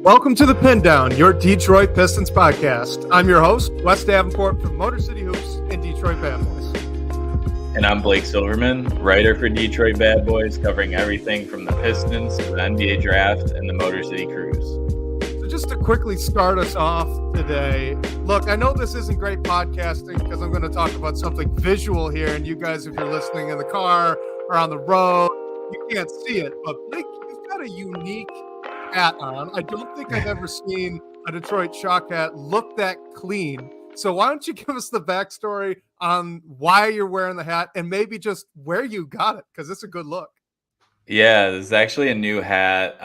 Welcome to the Pindown, your Detroit Pistons podcast. I'm your host, Wes Davenport from Motor City Hoops and Detroit Bad Boys. And I'm Blake Silverman, writer for Detroit Bad Boys, covering everything from the Pistons to the NBA Draft and the Motor City Cruise. So just to quickly start us off today, look, I know this isn't great podcasting because I'm going to talk about something visual here, and you guys, if you're listening in the car or on the road, you can't see it, but Blake, you've got a unique hat on. I don't think I've ever seen a Detroit Shock hat look that clean. So why don't you give us the backstory on why you're wearing the hat and maybe just where you got it, because it's a good look. Yeah, this is actually a new hat.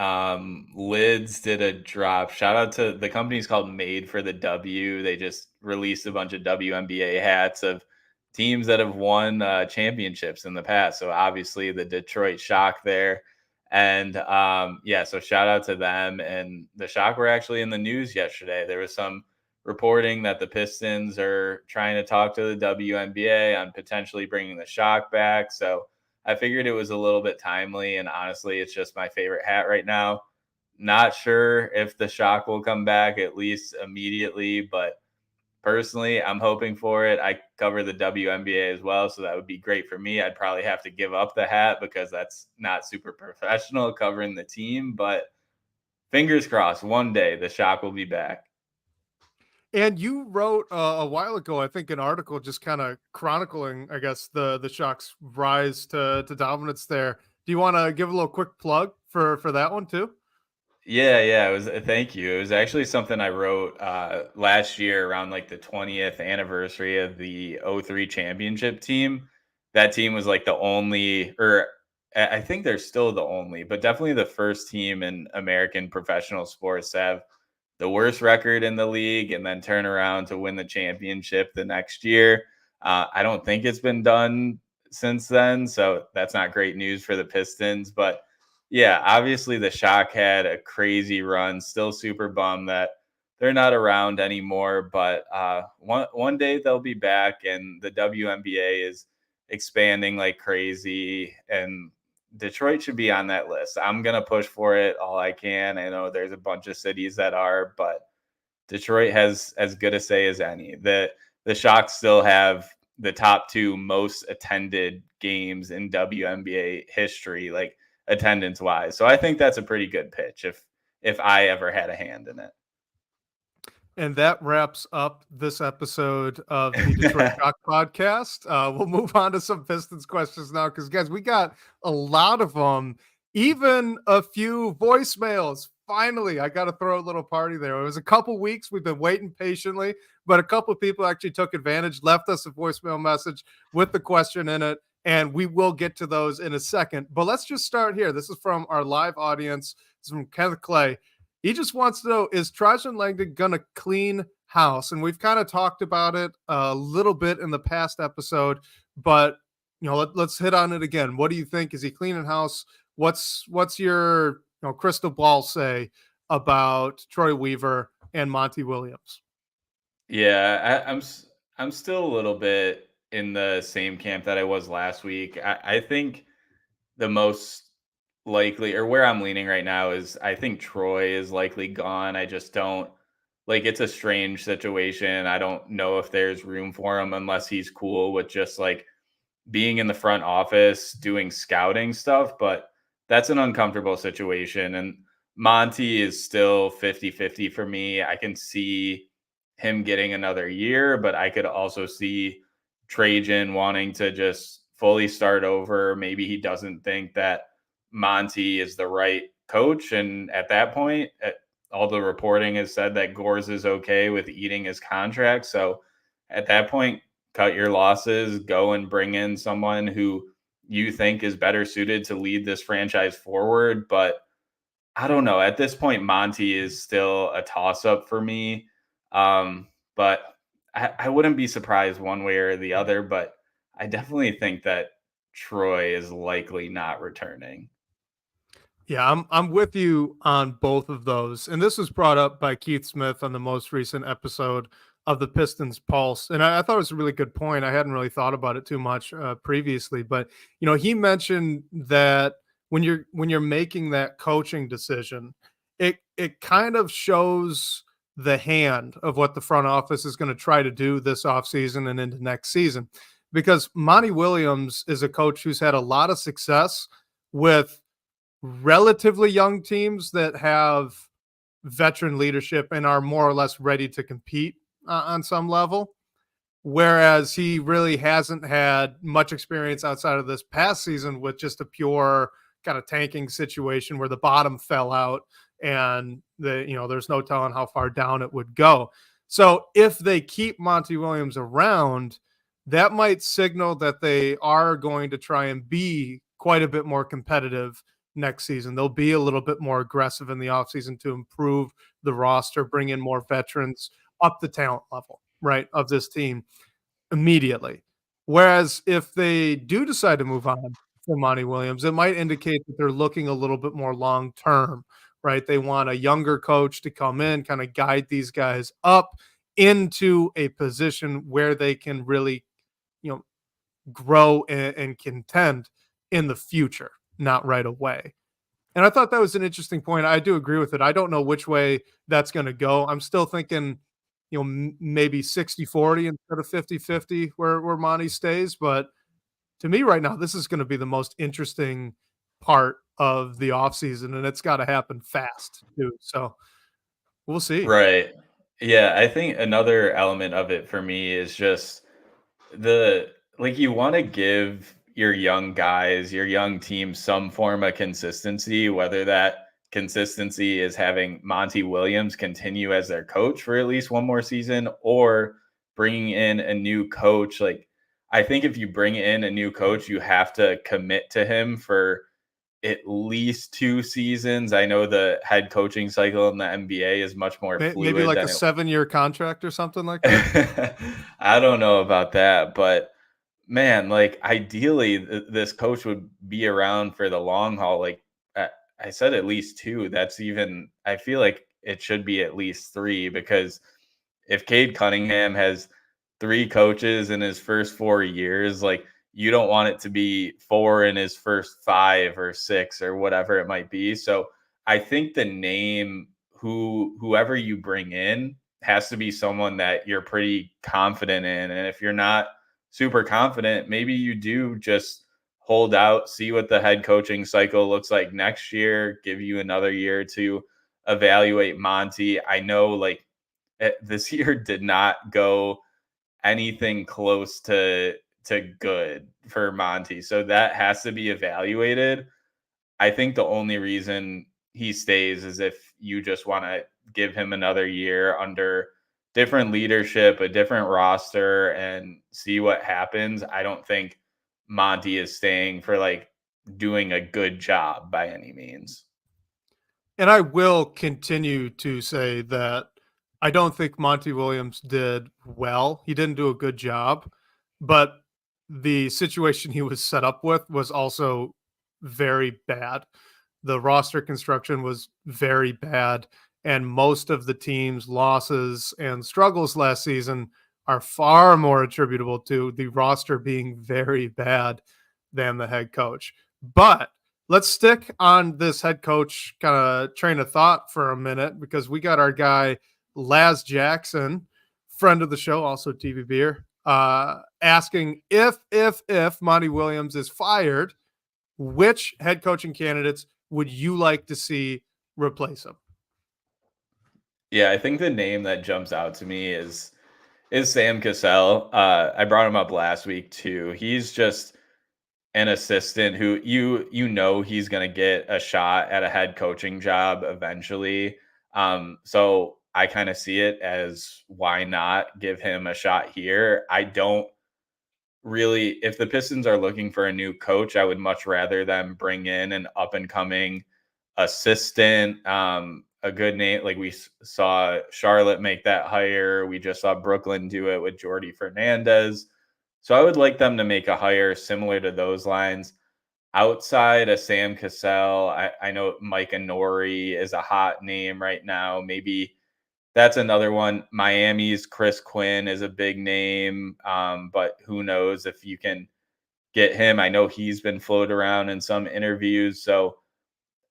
Lids did a drop. Shout out to the company's called Made for the W. They just released a bunch of WNBA hats of teams that have won championships in the past. So obviously the Detroit Shock there. And so shout out to them. And the Shock were actually in the news yesterday. There was some reporting that the Pistons are trying to talk to the WNBA on potentially bringing the Shock back. So I figured it was a little bit timely. And honestly, it's just my favorite hat right now. Not sure if the Shock will come back at least immediately, but personally, I'm hoping for it. I cover the WNBA as well, so that would be great for me. I'd probably have to give up the hat because that's not super professional covering the team, but fingers crossed, one day the Shock will be back. And you wrote a while ago, I think, an article just kind of chronicling, I guess, the Shock's rise to dominance there. Do you want to give a little quick plug for that one too? Yeah, it was. Thank you. It was actually something I wrote last year around like the 20th anniversary of the 03 championship team. That team was like the only, or I think they're still the only, but definitely the first team in American professional sports to have the worst record in the league and then turn around to win the championship the next year. I don't think it's been done since then, so that's not great news for the Pistons, but yeah, obviously the Shock had a crazy run. Still super bummed that they're not around anymore. But one day they'll be back, and the WNBA is expanding like crazy. And Detroit should be on that list. I'm gonna push for it all I can. I know there's a bunch of cities that are, but Detroit has as good a say as any. The Shock still have the top two most attended games in WNBA history, like attendance wise. So I think that's a pretty good pitch if I ever had a hand in it. And that wraps up this episode of the Detroit Shock podcast. We'll move on to some Pistons questions now because, guys, we got a lot of them, even a few voicemails. Finally, I got to throw a little party there. It was a couple weeks. We've been waiting patiently, but a couple of people actually took advantage, left us a voicemail message with the question in it. And we will get to those in a second. But let's just start here. This is from our live audience. This is from Kenneth Clay. He just wants to know, is Trajan Langdon going to clean house? And we've kind of talked about it a little bit in the past episode, but let's hit on it again. What do you think? Is he cleaning house? What's your crystal ball say about Troy Weaver and Monty Williams? Yeah, I'm still a little bit in the same camp that I was last week. I think the most likely, or where I'm leaning right now, is I think Troy is likely gone. I just don't it's a strange situation. I don't know if there's room for him unless he's cool with just like being in the front office doing scouting stuff, but that's an uncomfortable situation. And Monty is still 50-50 for me. I can see him getting another year, but I could also see Trajan wanting to just fully start over. Maybe he doesn't think that Monty is the right coach. And at that point, all the reporting has said that Gores is okay with eating his contract. So at that point, cut your losses, go and bring in someone who you think is better suited to lead this franchise forward. But I don't know. At this point, Monty is still a toss-up for me. But I wouldn't be surprised one way or the other, but I definitely think that Troy is likely not returning. Yeah, I'm with you on both of those. And this was brought up by Keith Smith on the most recent episode of the Pistons Pulse. And I thought it was a really good point. I hadn't really thought about it too much previously, but he mentioned that when you're making that coaching decision, it kind of shows the hand of what the front office is going to try to do this offseason and into next season. Because Monty Williams is a coach who's had a lot of success with relatively young teams that have veteran leadership and are more or less ready to compete on some level. Whereas he really hasn't had much experience outside of this past season with just a pure kind of tanking situation where the bottom fell out and there's no telling how far down it would go. So if they keep Monty Williams around, that might signal that they are going to try and be quite a bit more competitive next season. They'll be a little bit more aggressive in the offseason to improve the roster, bring in more veterans, up the talent level, right, of this team immediately. Whereas if they do decide to move on from Monty Williams, it might indicate that they're looking a little bit more long term, right? They want a younger coach to come in, kind of guide these guys up into a position where they can really, grow and contend in the future, not right away. And I thought that was an interesting point. I do agree with it. I don't know which way that's going to go. I'm still thinking, maybe 60-40 instead of 50-50 where Monty stays. But to me right now, this is going to be the most interesting part of the offseason, and it's got to happen fast too. So we'll see. Right. Yeah, I think another element of it for me is just you want to give your young guys, your young team some form of consistency, whether that consistency is having Monty Williams continue as their coach for at least one more season or bringing in a new coach. Like, I think if you bring in a new coach, you have to commit to him for at least 2 seasons. I know the head coaching cycle in the NBA is much more fluid. Maybe like a 7-year contract or something like that. I don't know about that, but man, like ideally this coach would be around for the long haul. Like I said, at least 2. That's even, I feel like it should be at least 3, because if Cade Cunningham has 3 coaches in his first 4 years, like you don't want it to be 4 in his first 5 or 6 or whatever it might be. So I think the name, whoever you bring in, has to be someone that you're pretty confident in. And if you're not super confident, maybe you do just hold out, see what the head coaching cycle looks like next year, give you another year to evaluate Monty. I know this year did not go anything close to good for Monty. So that has to be evaluated. I think the only reason he stays is if you just want to give him another year under different leadership, a different roster, and see what happens. I don't think Monty is staying for doing a good job by any means. And I will continue to say that I don't think Monty Williams did well. He didn't do a good job, but the situation he was set up with was also very bad. The roster construction was very bad, and most of the team's losses and struggles last season are far more attributable to the roster being very bad than the head coach. But let's stick on this head coach kind of train of thought for a minute, because we got our guy Laz Jackson, friend of the show, also TV Beer, asking if Monty Williams is fired, which head coaching candidates would you like to see replace him? Yeah, I think the name that jumps out to me is Sam Cassell. I brought him up last week too. He's just an assistant who he's going to get a shot at a head coaching job eventually. So I kind of see it as, why not give him a shot here? I don't really, if the Pistons are looking for a new coach, I would much rather them bring in an up and coming assistant, a good name. Like we saw Charlotte make that hire. We just saw Brooklyn do it with Jordi Fernandez. So I would like them to make a hire similar to those lines. Outside of Sam Cassell, I know Mike Inori is a hot name right now. Maybe that's another one. Miami's Chris Quinn is a big name, but who knows if you can get him. I know he's been floated around in some interviews. So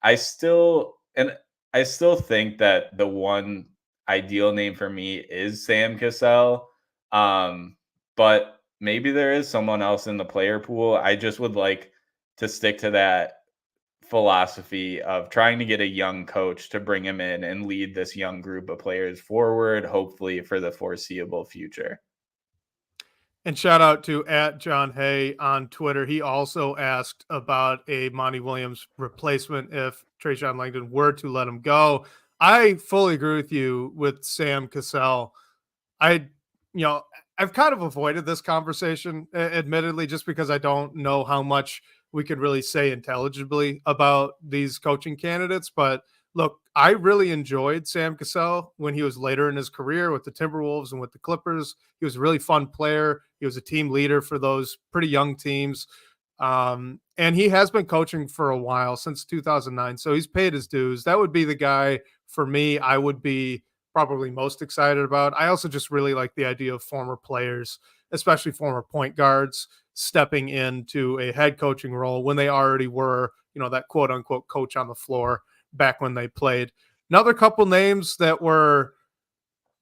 I still, and I still think that the one ideal name for me is Sam Cassell. But maybe there is someone else in the player pool. I just would like to stick to that philosophy of trying to get a young coach to bring him in and lead this young group of players forward, hopefully for the foreseeable future. And shout out to @JohnHay on Twitter. He also asked about a Monty Williams replacement if Trajan Langdon were to let him go. I fully agree with you with Sam Cassell. I, you know, I've kind of avoided this conversation, admittedly, just because I don't know how much we could really say intelligibly about these coaching candidates. But look, I really enjoyed Sam Cassell when he was later in his career with the Timberwolves and with the Clippers. He was a really fun player. He was a team leader for those pretty young teams. And he has been coaching for a while, since 2009. So he's paid his dues. That would be the guy for me I would be probably most excited about. I also just really like the idea of former players, especially former point guards, stepping into a head coaching role when they already were, that quote unquote coach on the floor back when they played. Another couple names that were,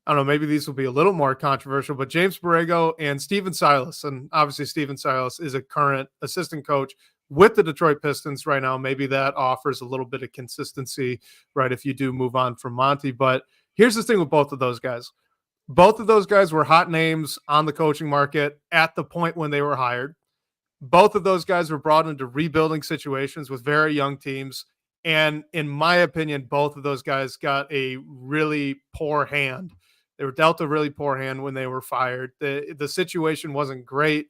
I don't know, maybe these will be a little more controversial, but James Borrego and Steven Silas. And obviously, Steven Silas is a current assistant coach with the Detroit Pistons right now. Maybe that offers a little bit of consistency, right, if you do move on from Monty. But here's the thing with both of those guys. Both of those guys were hot names on the coaching market at the point when they were hired. Both of those guys were brought into rebuilding situations with very young teams. And in my opinion, both of those guys got a really poor hand. They were dealt a really poor hand when they were fired. The situation wasn't great.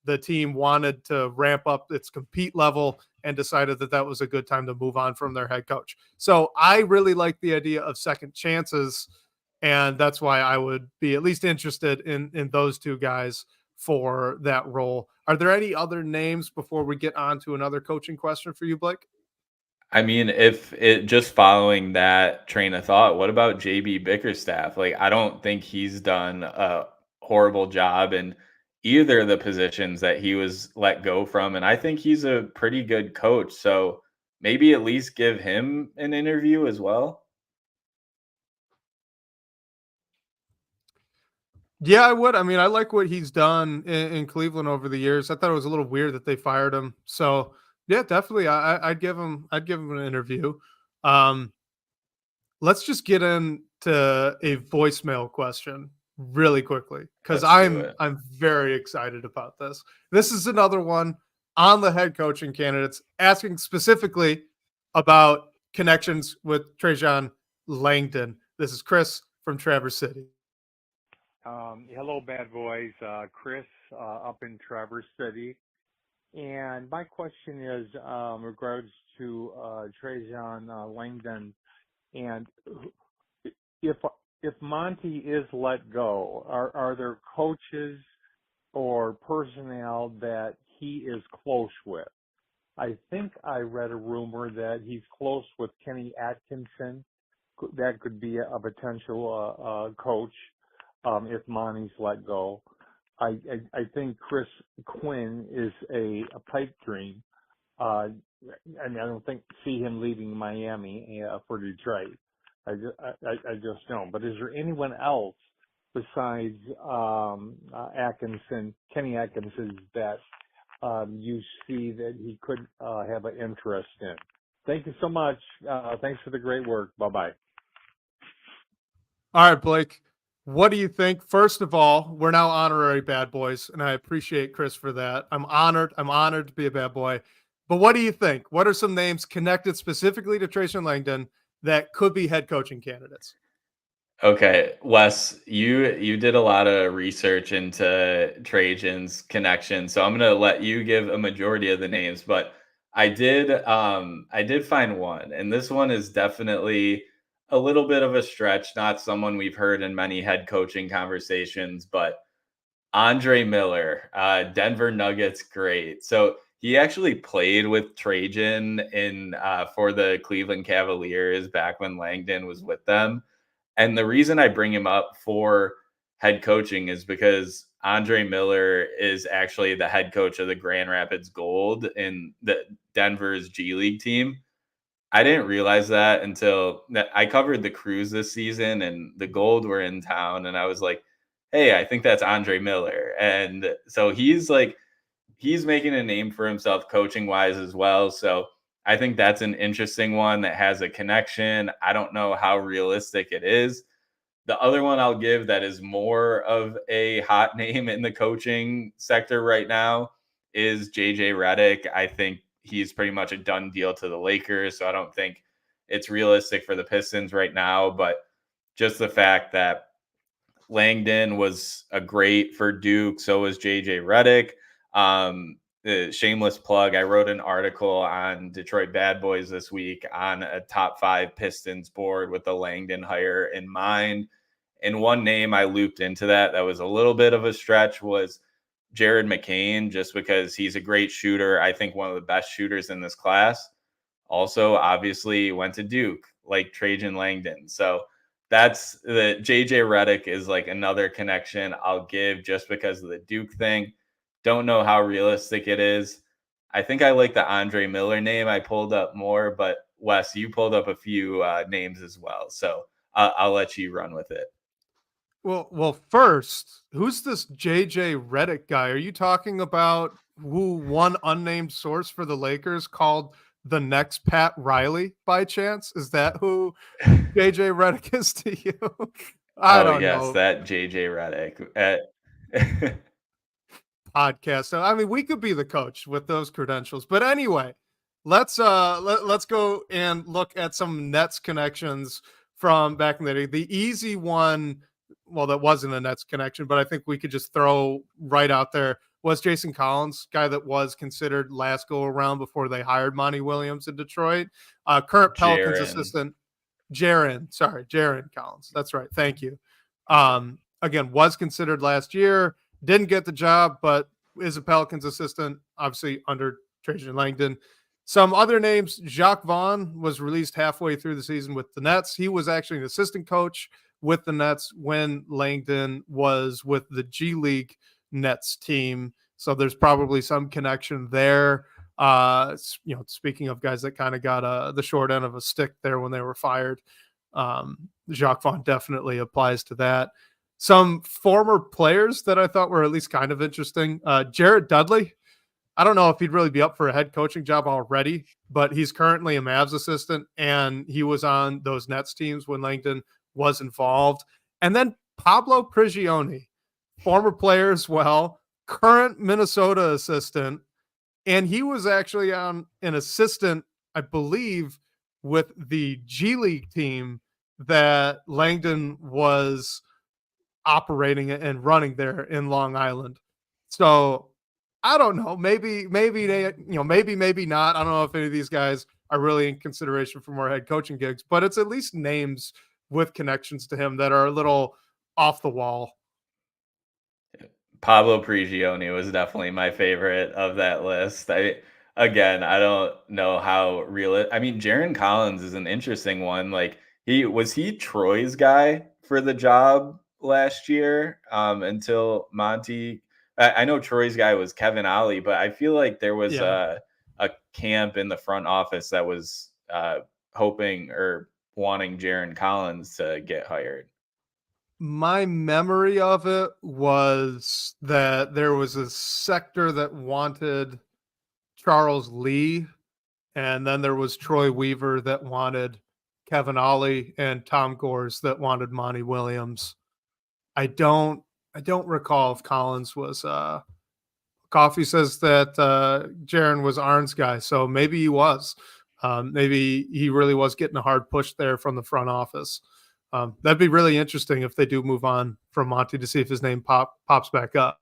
The team wanted to ramp up its compete level and decided that that was a good time to move on from their head coach. So I really like the idea of second chances, and that's why I would be at least interested in those two guys for that role. Are there any other names before we get on to another coaching question for you, Blake? I mean, if it just following that train of thought, what about JB Bickerstaff? Like, I don't think he's done a horrible job in either of the positions that he was let go from. And I think he's a pretty good coach. So maybe at least give him an interview as well. Yeah, I would. I mean, I like what he's done in Cleveland over the years. I thought it was a little weird that they fired him. So yeah, definitely. I'd give him. I'd give him an interview. Um, let's just get into a voicemail question really quickly because Let's do it. I'm very excited about this. This is another one on the head coaching candidates asking specifically about connections with Trajan Langdon. This is Chris from Traverse City. Hello, bad boys. Chris, up in Traverse City. And my question is regards to Trajan Langdon. And if Monty is let go, are there coaches or personnel that he is close with? I think I read a rumor that he's close with Kenny Atkinson. That could be a potential coach if Monty's let go. I think Chris Quinn is a pipe dream. I don't see him leaving Miami for Detroit. I just don't. But is there anyone else besides Atkinson, Kenny Atkinson, that you see that he could have an interest in? Thank you so much. Thanks for the great work. Bye-bye. All right, Blake. What do you think? First of all, we're now honorary bad boys, and I appreciate Chris for that. I'm honored. I'm honored to be a bad boy. But what do you think? What are some names connected specifically to Trajan Langdon that could be head coaching candidates? Okay, Wes, you did a lot of research into Trajan's connection, so I'm gonna let you give a majority of the names, but I did find one, and this one is definitely a little bit of a stretch, not someone we've heard in many head coaching conversations, but Andre Miller, Denver Nuggets great. So he actually played with Trajan in for the Cleveland Cavaliers back when Langdon was with them. And the reason I bring him up for head coaching is because Andre Miller is actually the head coach of the Grand Rapids Gold in the Denver's G League team. I didn't realize that until I covered the Cruise this season and the Gold were in town. And I was like, hey, I think that's Andre Miller. And so he's making a name for himself coaching wise as well. So I think that's an interesting one that has a connection. I don't know how realistic it is. The other one I'll give that is more of a hot name in the coaching sector right now is JJ Redick. I think he's pretty much a done deal to the Lakers. So I don't think it's realistic for the Pistons right now. But just the fact that Langdon was a great for Duke, so was JJ Redick. Shameless plug. I wrote an article on Detroit Bad Boys this week on a top 5 Pistons board with the Langdon hire in mind. And one name I looped into that was a little bit of a stretch was Jared McCain, just because he's a great shooter. I think one of the best shooters in this class. Also, obviously, went to Duke, like Trajan Langdon. So that's the JJ Redick is like another connection I'll give just because of the Duke thing. Don't know how realistic it is. I think I like the Andre Miller name. I pulled up more, but Wes, you pulled up a few names as well. So I'll let you run with it. Well, first, who's this JJ Redick guy? Are you talking about who one unnamed source for the Lakers called the next Pat Riley by chance? Is that who JJ Redick is to you? I don't know. That JJ Redick. Podcast. So I mean, we could be the coach with those credentials. But anyway, let's go and look at some Nets connections from back in the day. The easy one, well, that wasn't a Nets connection, but I think we could just throw right out there was Jason Collins, guy that was considered last go around before they hired Monty Williams in Detroit. Current Pelicans assistant Jaren Collins. That's right. Thank you. Again, was considered last year. Didn't get the job, but is a Pelicans assistant, obviously under Trajan Langdon. Some other names, Jacques Vaughn was released halfway through the season with the Nets. He was actually an assistant coach with the Nets when Langdon was with the G League Nets team. So there's probably some connection there. Speaking of guys that kind of got the short end of a stick there when they were fired, Jacques Vaughn definitely applies to that. Some former players that I thought were at least kind of interesting. Jared Dudley. I don't know if he'd really be up for a head coaching job already, but he's currently a Mavs assistant, and he was on those Nets teams when Langdon was involved. And then Pablo Prigioni, former player as well, current Minnesota assistant, and he was actually on an assistant, I believe, with the G League team that Langdon was operating and running there in Long Island. So I don't know. Maybe not. I don't know if any of these guys are really in consideration for more head coaching gigs, but it's at least names with connections to him that are a little off the wall. Pablo Prigioni was definitely my favorite of that list. I don't know how real it. I mean, Jaren Collins is an interesting one. Like he Troy's guy for the job last year until Monty. I know Troy's guy was Kevin Ollie, but I feel like there was a camp in the front office that was hoping or wanting Jaren Collins to get hired. My memory of it was that there was a sector that wanted Charles Lee, and then there was Troy Weaver that wanted Kevin Ollie, and Tom Gores that wanted Monty Williams. I don't recall if Collins was Coffee says that Jaren was Arn's guy, so maybe he was. Maybe he really was getting a hard push there from the front office. That'd be really interesting if they do move on from Monty to see if his name pops back up.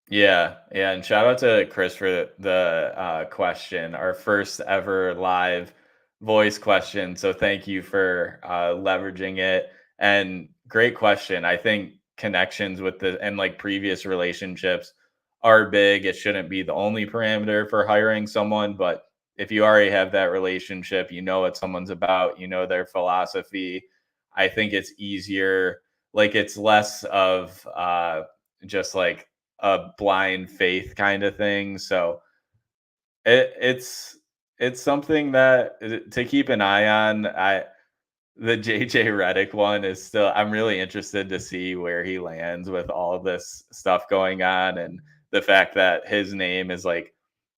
Yeah, and shout out to Chris for the question, our first ever live voice question. So thank you for leveraging it. And great question. I think connections with like previous relationships are big. It shouldn't be the only parameter for hiring someone, but if you already have that relationship, you know what someone's about, you know their philosophy. I think it's easier. Like it's less of just like a blind faith kind of thing. So it's it's something that to keep an eye on. The JJ Redick one is still, I'm really interested to see where he lands with all of this stuff going on, and the fact that his name is like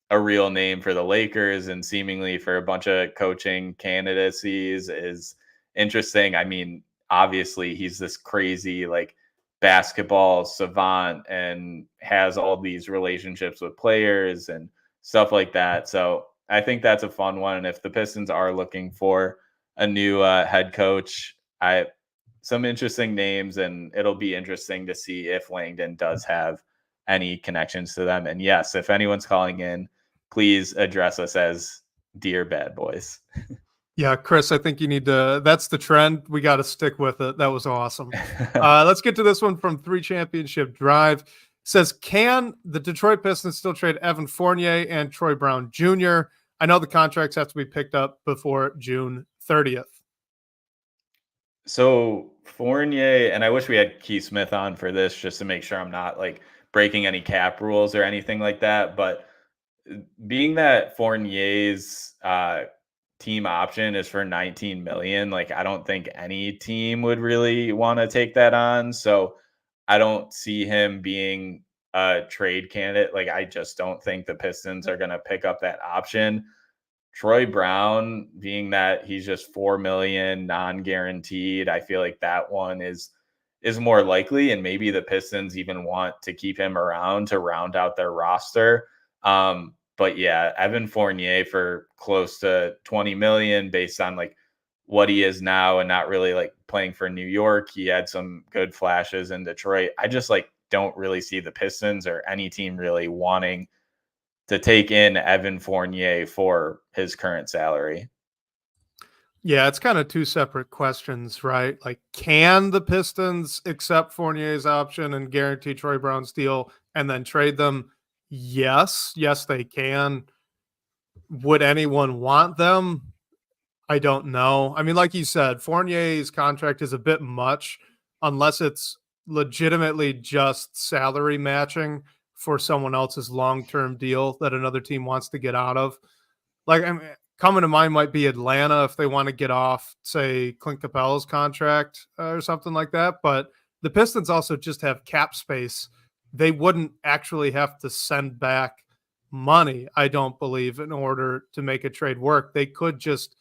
a real name for the Lakers and seemingly for a bunch of coaching candidacies is interesting. I mean, obviously he's this crazy like basketball savant and has all these relationships with players and stuff like that. So I think that's a fun one. And if the Pistons are looking for a new head coach, some interesting names, and it'll be interesting to see if Langdon does have any connections to them. And yes, if anyone's calling in, please address us as Dear Bad Boys. Yeah, Chris, I think you need to, that's the trend. We got to stick with it. That was awesome. Let's get to this one from 3 Championship Drive. It says, can the Detroit Pistons still trade Evan Fournier and Troy Brown Jr.? I know the contracts have to be picked up before June 30th. So Fournier, and I wish we had Keith Smith on for this just to make sure I'm not like breaking any cap rules or anything like that. But being that Fournier's team option is for 19 million, like I don't think any team would really want to take that on. So I don't see him being a trade candidate. Like I just don't think the Pistons are going to pick up that option. Troy Brown, being that he's just 4 million non-guaranteed, I feel like that one is more likely, and maybe the Pistons even want to keep him around to round out their roster. But yeah, Evan Fournier for close to 20 million based on like what he is now and not really like playing for New York. He had some good flashes in Detroit. I just like don't really see the Pistons or any team really wanting to take in Evan Fournier for his current salary. Yeah, it's kind of 2 separate questions, right? Like, can the Pistons accept Fournier's option and guarantee Troy Brown's deal and then trade them? Yes, they can. Would anyone want them? I don't know. I mean, like you said, Fournier's contract is a bit much unless it's legitimately just salary matching for someone else's long-term deal that another team wants to get out of. Like, I mean, coming to mind might be Atlanta if they want to get off, say, Clint Capela's contract or something like that. But the Pistons also just have cap space. They wouldn't actually have to send back money, I don't believe, in order to make a trade work. They could just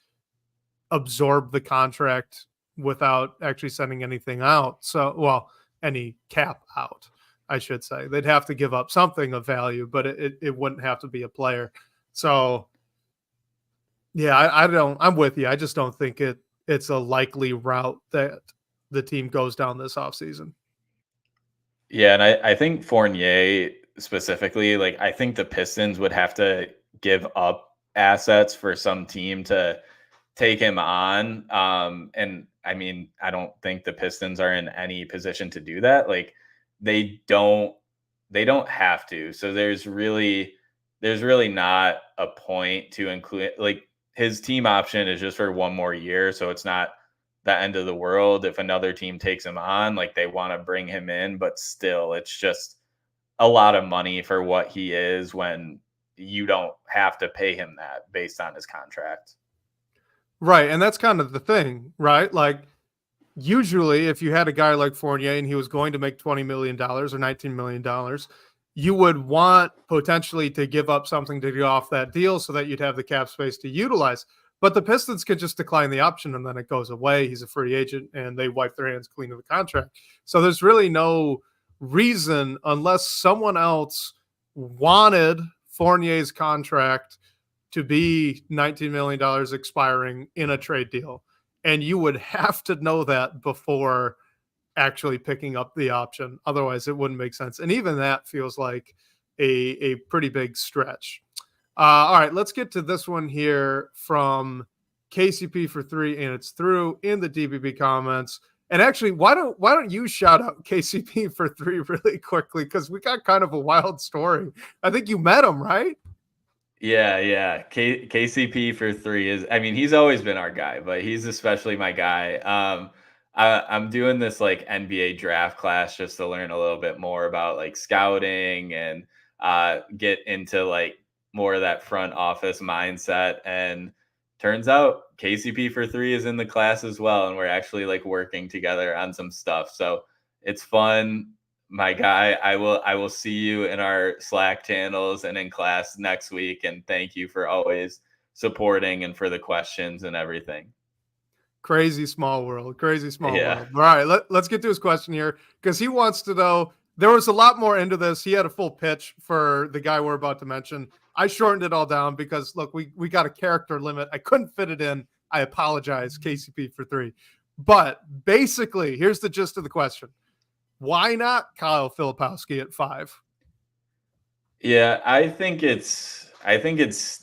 absorb the contract without actually sending anything out. So, well, any cap out, I should say. They'd have to give up something of value, but it wouldn't have to be a player. So, yeah, I'm with you. I just don't think it's a likely route that the team goes down this offseason. Yeah, and I think Fournier specifically, like I think the Pistons would have to give up assets for some team to take him on. And I mean, I don't think the Pistons are in any position to do that. Like they don't have to. So there's really not a point to include, like his team option is just for 1 more year. So it's not the end of the world if another team takes him on, like they want to bring him in, but still it's just a lot of money for what he is when you don't have to pay him that based on his contract. Right. And that's kind of the thing, right? Like usually if you had a guy like Fournier and he was going to make $20 million or $19 million, you would want potentially to give up something to get off that deal so that you'd have the cap space to utilize. But the Pistons could just decline the option and then it goes away. He's a free agent and they wipe their hands clean of the contract. So there's really no reason, unless someone else wanted Fournier's contract to be $19 million expiring in a trade deal. And you would have to know that before actually picking up the option. Otherwise, it wouldn't make sense. And even that feels like a pretty big stretch. All right, let's get to this one here from KCP for 3, and it's through in the DBB comments. And actually, why don't you shout out KCP for 3 really quickly, because we got kind of a wild story. I think you met him, right? Yeah. KCP for 3 is, I mean, he's always been our guy, but he's especially my guy. I'm doing this like NBA draft class just to learn a little bit more about like scouting and get into like more of that front office mindset. And turns out KCP for 3 is in the class as well. And we're actually like working together on some stuff. So it's fun. My guy, I will see you in our Slack channels and in class next week. And thank you for always supporting and for the questions and everything. Crazy small world. Crazy small Yeah. world. All right, let's get to his question here because he wants to know. There was a lot more into this. He had a full pitch for the guy we're about to mention. I shortened it all down because, look, we got a character limit. I couldn't fit it in. I apologize, KCP for 3. But basically, here's the gist of the question. Why not Kyle Filipowski at 5? Yeah, I think it's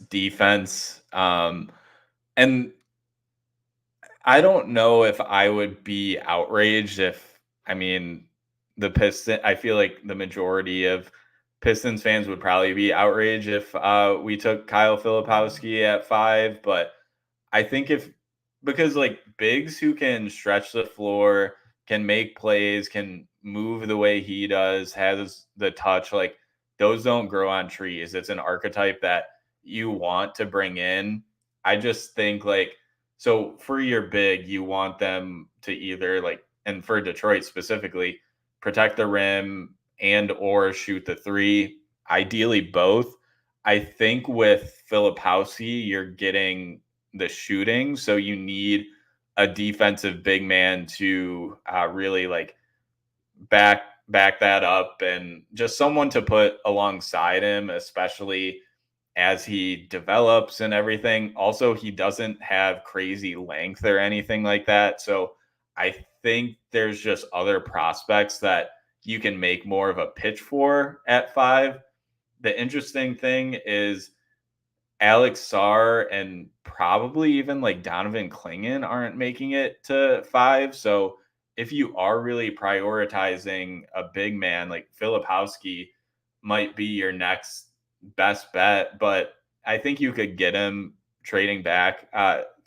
defense. And I don't know if I would be outraged if, the Pistons, I feel like the majority of Pistons fans would probably be outraged if we took Kyle Filipowski at 5. But I think because like bigs who can stretch the floor, can make plays, can move the way he does, has the touch, like those don't grow on trees. It's an archetype that you want to bring in. I just think so for your big, you want them to either and for Detroit specifically, protect the rim and or shoot the 3, ideally both. I think with Filipowski, you're getting the shooting, so you need a defensive big man to really back that up, and just someone to put alongside him, especially as he develops and everything. Also, he doesn't have crazy length or anything like that. So I think there's just other prospects that you can make more of a pitch for at 5. The interesting thing is Alex Sarr and probably even Donovan Clingan aren't making it to 5. So if you are really prioritizing a big man, like Filipowski might be your next best bet, but I think you could get him trading back.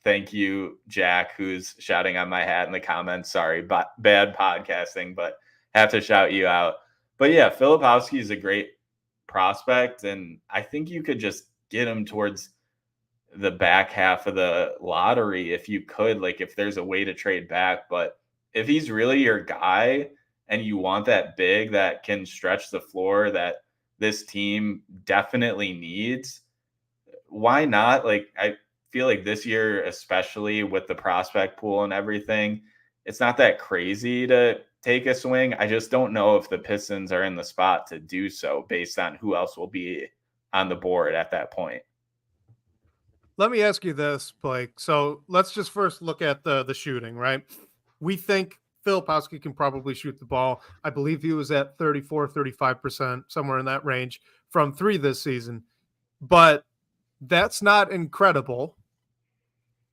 Thank you, Jack, who's shouting on my hat in the comments. Sorry, bad podcasting, but have to shout you out. But yeah, Filipowski is a great prospect, and I think you could just get him towards the back half of the lottery if you could, if there's a way to trade back. But if he's really your guy and you want that big that can stretch the floor that this team definitely needs, why not? I feel like this year, especially with the prospect pool and everything, it's not that crazy to take a swing. I just don't know if the Pistons are in the spot to do so based on who else will be on the board at that point. Let me ask you this, Blake. So let's just first look at the shooting, right? We think Filipowski can probably shoot the ball. I believe he was at 34, 35%, somewhere in that range from 3 this season. But that's not incredible.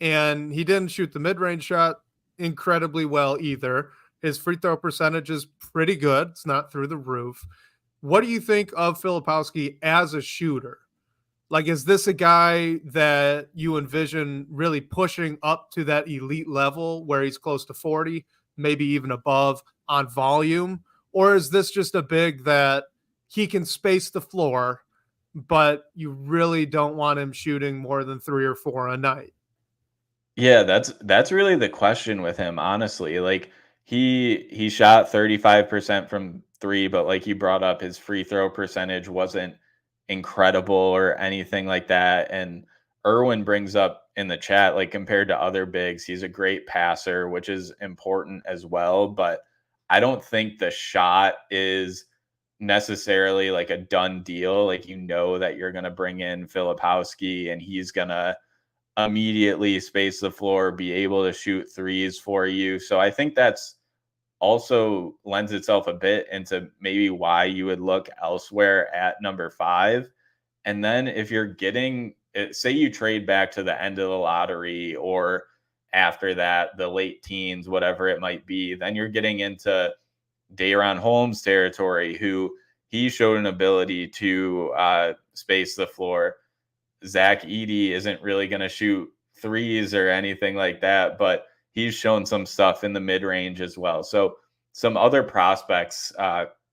And he didn't shoot the mid-range shot incredibly well either. His free throw percentage is pretty good. It's not through the roof. What do you think of Filipowski as a shooter? Is this a guy that you envision really pushing up to that elite level where he's close to 40, maybe even above on volume? Or is this just a big that he can space the floor, but you really don't want him shooting more than 3 or 4 a night? Yeah, that's really the question with him, honestly. He shot 35% from 3, but like you brought up, his free throw percentage wasn't incredible or anything like that. And Irwin brings up in the chat, compared to other bigs, he's a great passer, which is important as well. But I don't think the shot is necessarily a done deal. That you're going to bring in Filipowski and he's going to immediately space the floor, be able to shoot 3s for you. So I think that's also lends itself a bit into maybe why you would look elsewhere at number 5. And then if you're getting, say you trade back to the end of the lottery or after that, the late teens, whatever it might be, then you're getting into Day'Ron Holmes territory, who he showed an ability to space the floor. Zach Edey isn't really going to shoot 3s or anything like that, but he's shown some stuff in the mid-range as well. So some other prospects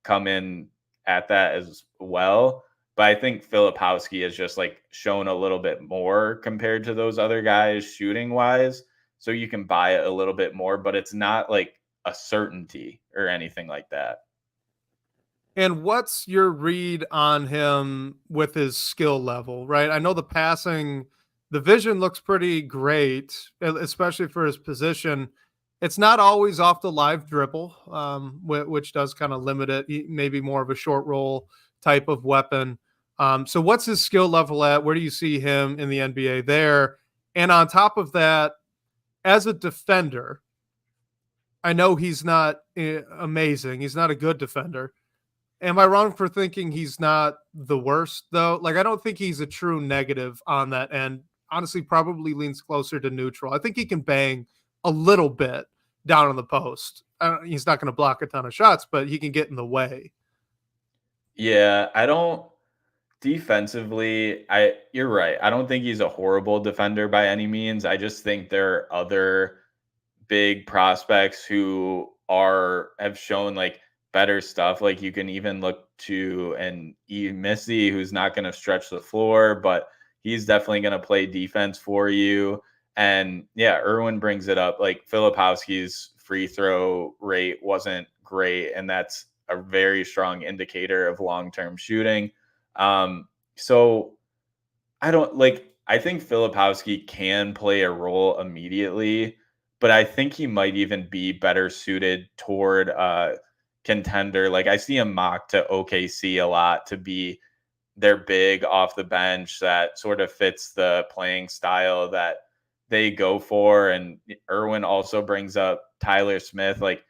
come in at that as well. But I think Filipowski has just like shown a little bit more compared to those other guys shooting wise. So you can buy it a little bit more, but it's not like a certainty or anything like that. And what's your read on him with his skill level, right? I know the vision looks pretty great, especially for his position. It's not always off the live dribble, which does kind of limit it. Maybe more of a short roll type of weapon. So what's his skill level at? Where do you see him in the NBA there? And on top of that, as a defender, I know he's not amazing. He's not a good defender. Am I wrong for thinking he's not the worst, though? Like, I don't think he's a true negative on that end. Honestly, probably leans closer to neutral. I think he can bang a little bit down on the post. He's not going to block a ton of shots, but he can get in the way. Yeah, I don't defensively, you're right. I don't think he's a horrible defender by any means. I just think there are other big prospects who have shown like better stuff. Like you can even look to an Missy who's not going to stretch the floor, but he's definitely going to play defense for you. And yeah, Erwin brings it up. Like Filipowski's free throw rate wasn't great, and that's a very strong indicator of long-term shooting. So I think Filipowski can play a role immediately, but I think he might even be better suited toward contender. Like I see him mocked to OKC a lot to be their big off the bench that sort of fits the playing style that they go for. And Erwin also brings up Tyler Smith. Like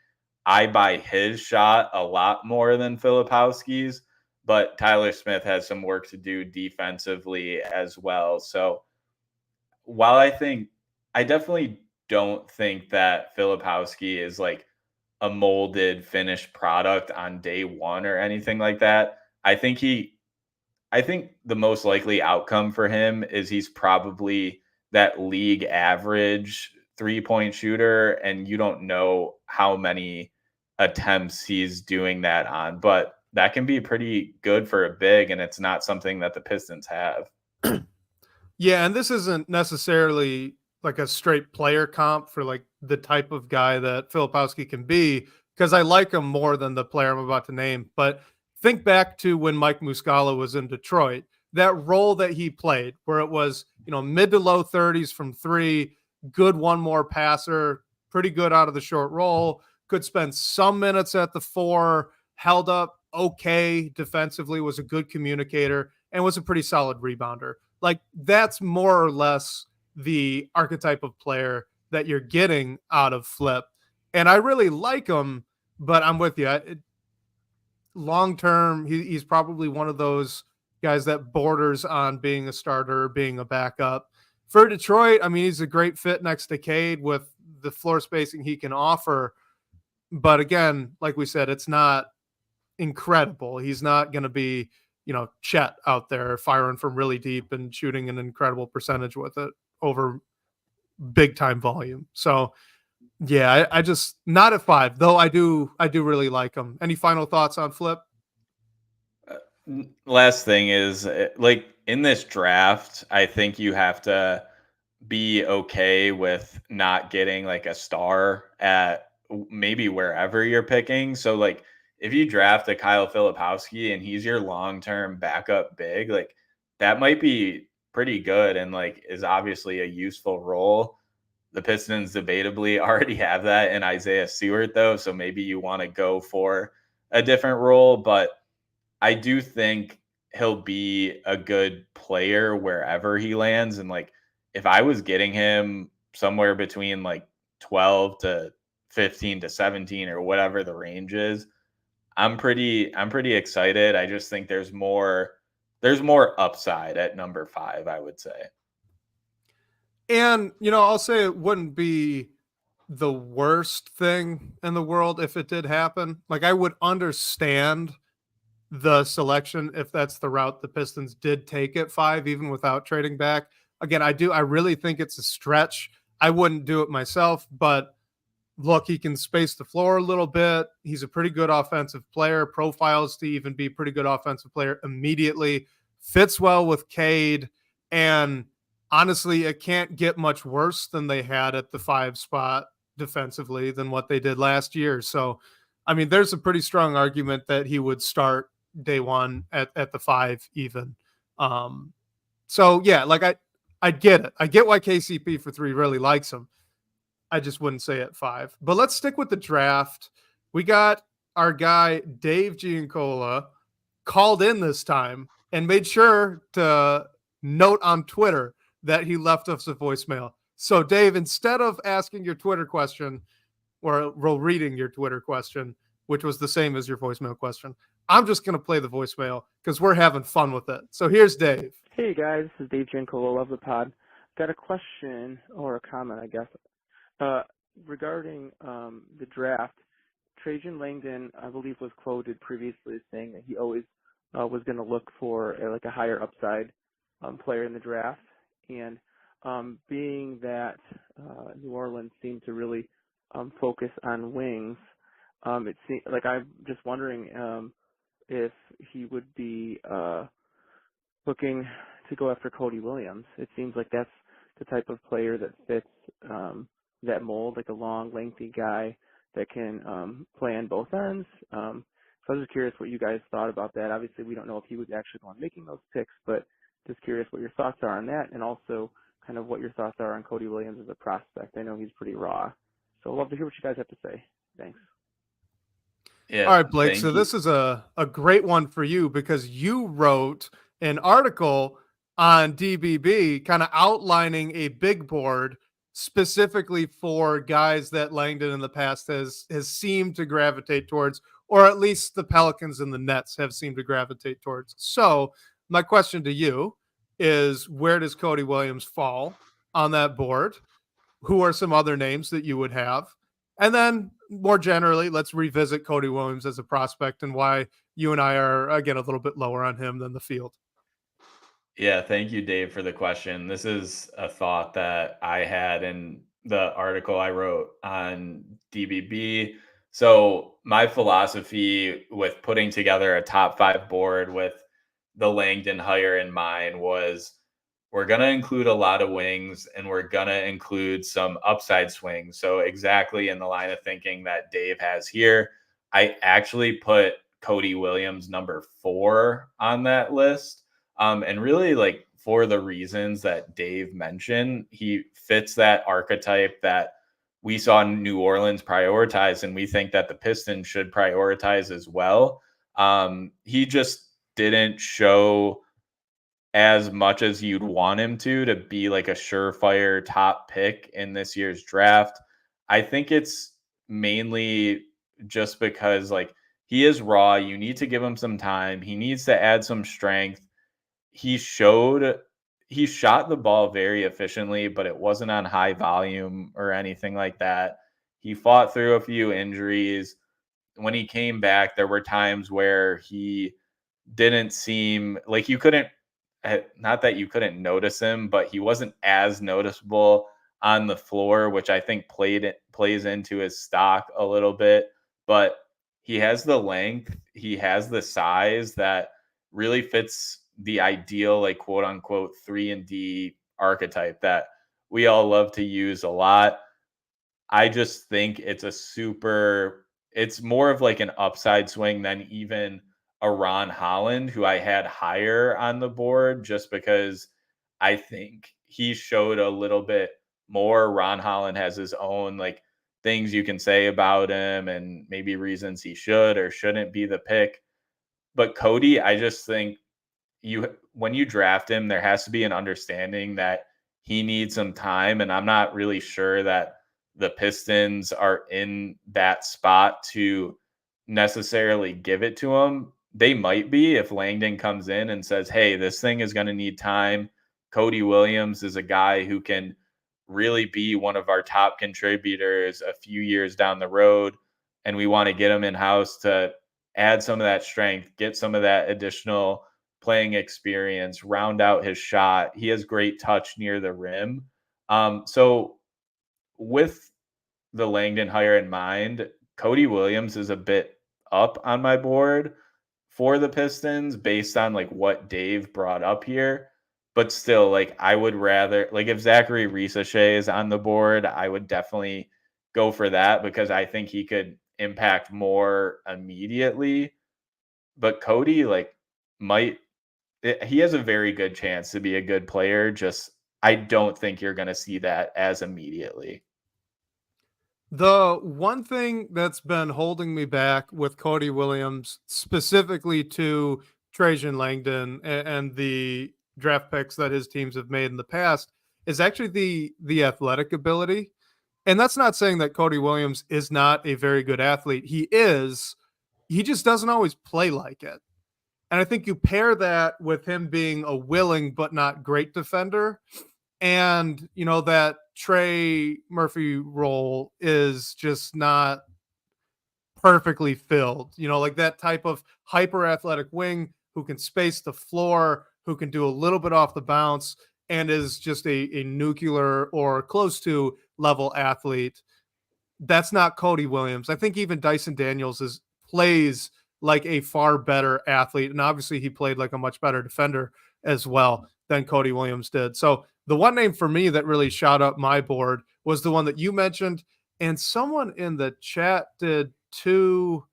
I buy his shot a lot more than Filipowski's, but Tyler Smith has some work to do defensively as well. So while I definitely don't think that Filipowski is like a molded finished product on day one or anything like that. I think the most likely outcome for him is he's probably that league average 3-point shooter, and you don't know how many attempts he's doing that on, but that can be pretty good for a big, and it's not something that the Pistons have. Yeah, and this isn't necessarily like a straight player comp for like the type of guy that Filipowski can be, because I like him more than the player I'm about to name. But think back to when Mike Muscala was in Detroit, that role that he played where it was, mid to low 30s from three, good one more passer, pretty good out of the short roll, could spend some minutes at the four, held up okay defensively, was a good communicator, and was a pretty solid rebounder. Like that's more or less the archetype of player that you're getting out of Flip. And I really like him, but I'm with you. Long term, he's probably one of those guys that borders on being a starter, being a backup. For Detroit, I mean, he's a great fit next to Cade with the floor spacing he can offer. But again, like we said, it's not incredible. He's not going to be, Chet out there firing from really deep and shooting an incredible percentage with it over big time volume. So yeah, I just not at 5, though. I do really like him. Any final thoughts on Flip? Last thing is like in this draft, I think you have to be okay with not getting like a star at maybe wherever you're picking. So like if you draft a Kyle Filipowski and he's your long-term backup big, like that might be pretty good and like is obviously a useful role. The Pistons debatably already have that in Isaiah Stewart though. So maybe you want to go for a different role, but I do think he'll be a good player wherever he lands. And like, if I was getting him somewhere between like 12 to 15 to 17 or whatever the range is, I'm pretty excited. I just think there's more upside at number 5, I would say. And, I'll say it wouldn't be the worst thing in the world if it did happen. Like I would understand the selection if that's the route the Pistons did take at 5, even without trading back. Again, I really think it's a stretch. I wouldn't do it myself, but look, he can space the floor a little bit. He's a pretty good offensive player, profiles to even be a pretty good offensive player immediately, fits well with Cade. And honestly, it can't get much worse than they had at the 5 spot defensively than what they did last year. So, I mean, there's a pretty strong argument that he would start day one at the 5 even. So yeah, like I get it. I get why KCP for 3 really likes him. I just wouldn't say at 5. But let's stick with the draft. We got our guy Dave Giancola called in this time and made sure to note on Twitter that he left us a voicemail. So Dave, instead of asking your Twitter question or reading your Twitter question, which was the same as your voicemail question, I'm just going to play the voicemail because we're having fun with it. So here's Dave. Hey guys, this is Dave Giancola, love the pod. Got a question or a comment, I guess, regarding the draft. Trajan Langdon, I believe, was quoted previously as saying that he always was going to look for a higher upside player in the draft. And being that New Orleans seemed to really focus on wings, it seemed like I'm just wondering if he would be looking to go after Cody Williams. It seems like that's the type of player that fits that mold, like a long, lengthy guy that can play on both ends. So I was just curious what you guys thought about that. Obviously, we don't know if he was actually the one making those picks, but just curious what your thoughts are on that, and also kind of what your thoughts are on Cody Williams as a prospect. I know he's pretty raw. So I'd love to hear what you guys have to say. Thanks. Yeah, all right, Blake. So this is a great one for you because you wrote an article on DBB kind of outlining a big board specifically for guys that Langdon in the past has seemed to gravitate towards, or at least the Pelicans and the Nets have seemed to gravitate towards. So my question to you is, where does Cody Williams fall on that board? Who are some other names that you would have? And then more generally, let's revisit Cody Williams as a prospect and why you and I are, again, a little bit lower on him than the field. Yeah, thank you, Dave, for the question. This is a thought that I had in the article I wrote on DBB. So my philosophy with putting together a top 5 board with the Langdon hire in mind was, we're going to include a lot of wings and we're going to include some upside swings. So exactly in the line of thinking that Dave has here, I actually put Cody Williams number 4 on that list. And really, like, for the reasons that Dave mentioned, he fits that archetype that we saw New Orleans prioritize, and we think that the Pistons should prioritize as well. He just didn't show as much as you'd want him to be like a surefire top pick in this year's draft. I think it's mainly just because, like, he is raw. You need to give him some time. He needs to add some strength. He shot the ball very efficiently, but it wasn't on high volume or anything like that. He fought through a few injuries. When he came back, there were times where he didn't seem like not that you couldn't notice him, but he wasn't as noticeable on the floor, which I think plays into his stock a little bit. But he has the length, he has the size that really fits the ideal, like, quote unquote 3-and-D archetype that we all love to use a lot. I just think it's more of like an upside swing than even a Ron Holland, who I had higher on the board, just because I think he showed a little bit more. Ron Holland has his own, like, things you can say about him and maybe reasons he should or shouldn't be the pick. But Cody, I just think when you draft him, there has to be an understanding that he needs some time. And I'm not really sure that the Pistons are in that spot to necessarily give it to him. They might be if Langdon comes in and says, hey, this thing is going to need time. Cody Williams is a guy who can really be one of our top contributors a few years down the road, and we want to get him in-house to add some of that strength, get some of that additional playing experience, round out his shot. He has great touch near the rim. So with the Langdon hire in mind, Cody Williams is a bit up on my board for the Pistons based on like what Dave brought up here. But still, like I would rather like if Zachary Risachet is on the board, I would definitely go for that because I think he could impact more immediately. But Cody like he has a very good chance to be a good player. Just I don't think you're going to see that as immediately. The one thing that's been holding me back with Cody Williams, specifically to Trajan Langdon and the draft picks that his teams have made in the past, is actually the athletic ability. And that's not saying that Cody Williams is not a very good athlete. He is. He just doesn't always play like it. And I think you pair that with him being a willing but not great defender. And, that Trey Murphy role is just not perfectly filled. Like that type of hyper athletic wing who can space the floor, who can do a little bit off the bounce, and is just a nuclear or close to level athlete. That's not Cody Williams. I think even Dyson Daniels plays like a far better athlete. And obviously he played like a much better defender as well than Cody Williams did. So the one name for me that really shot up my board was the one that you mentioned. And someone in the chat did too.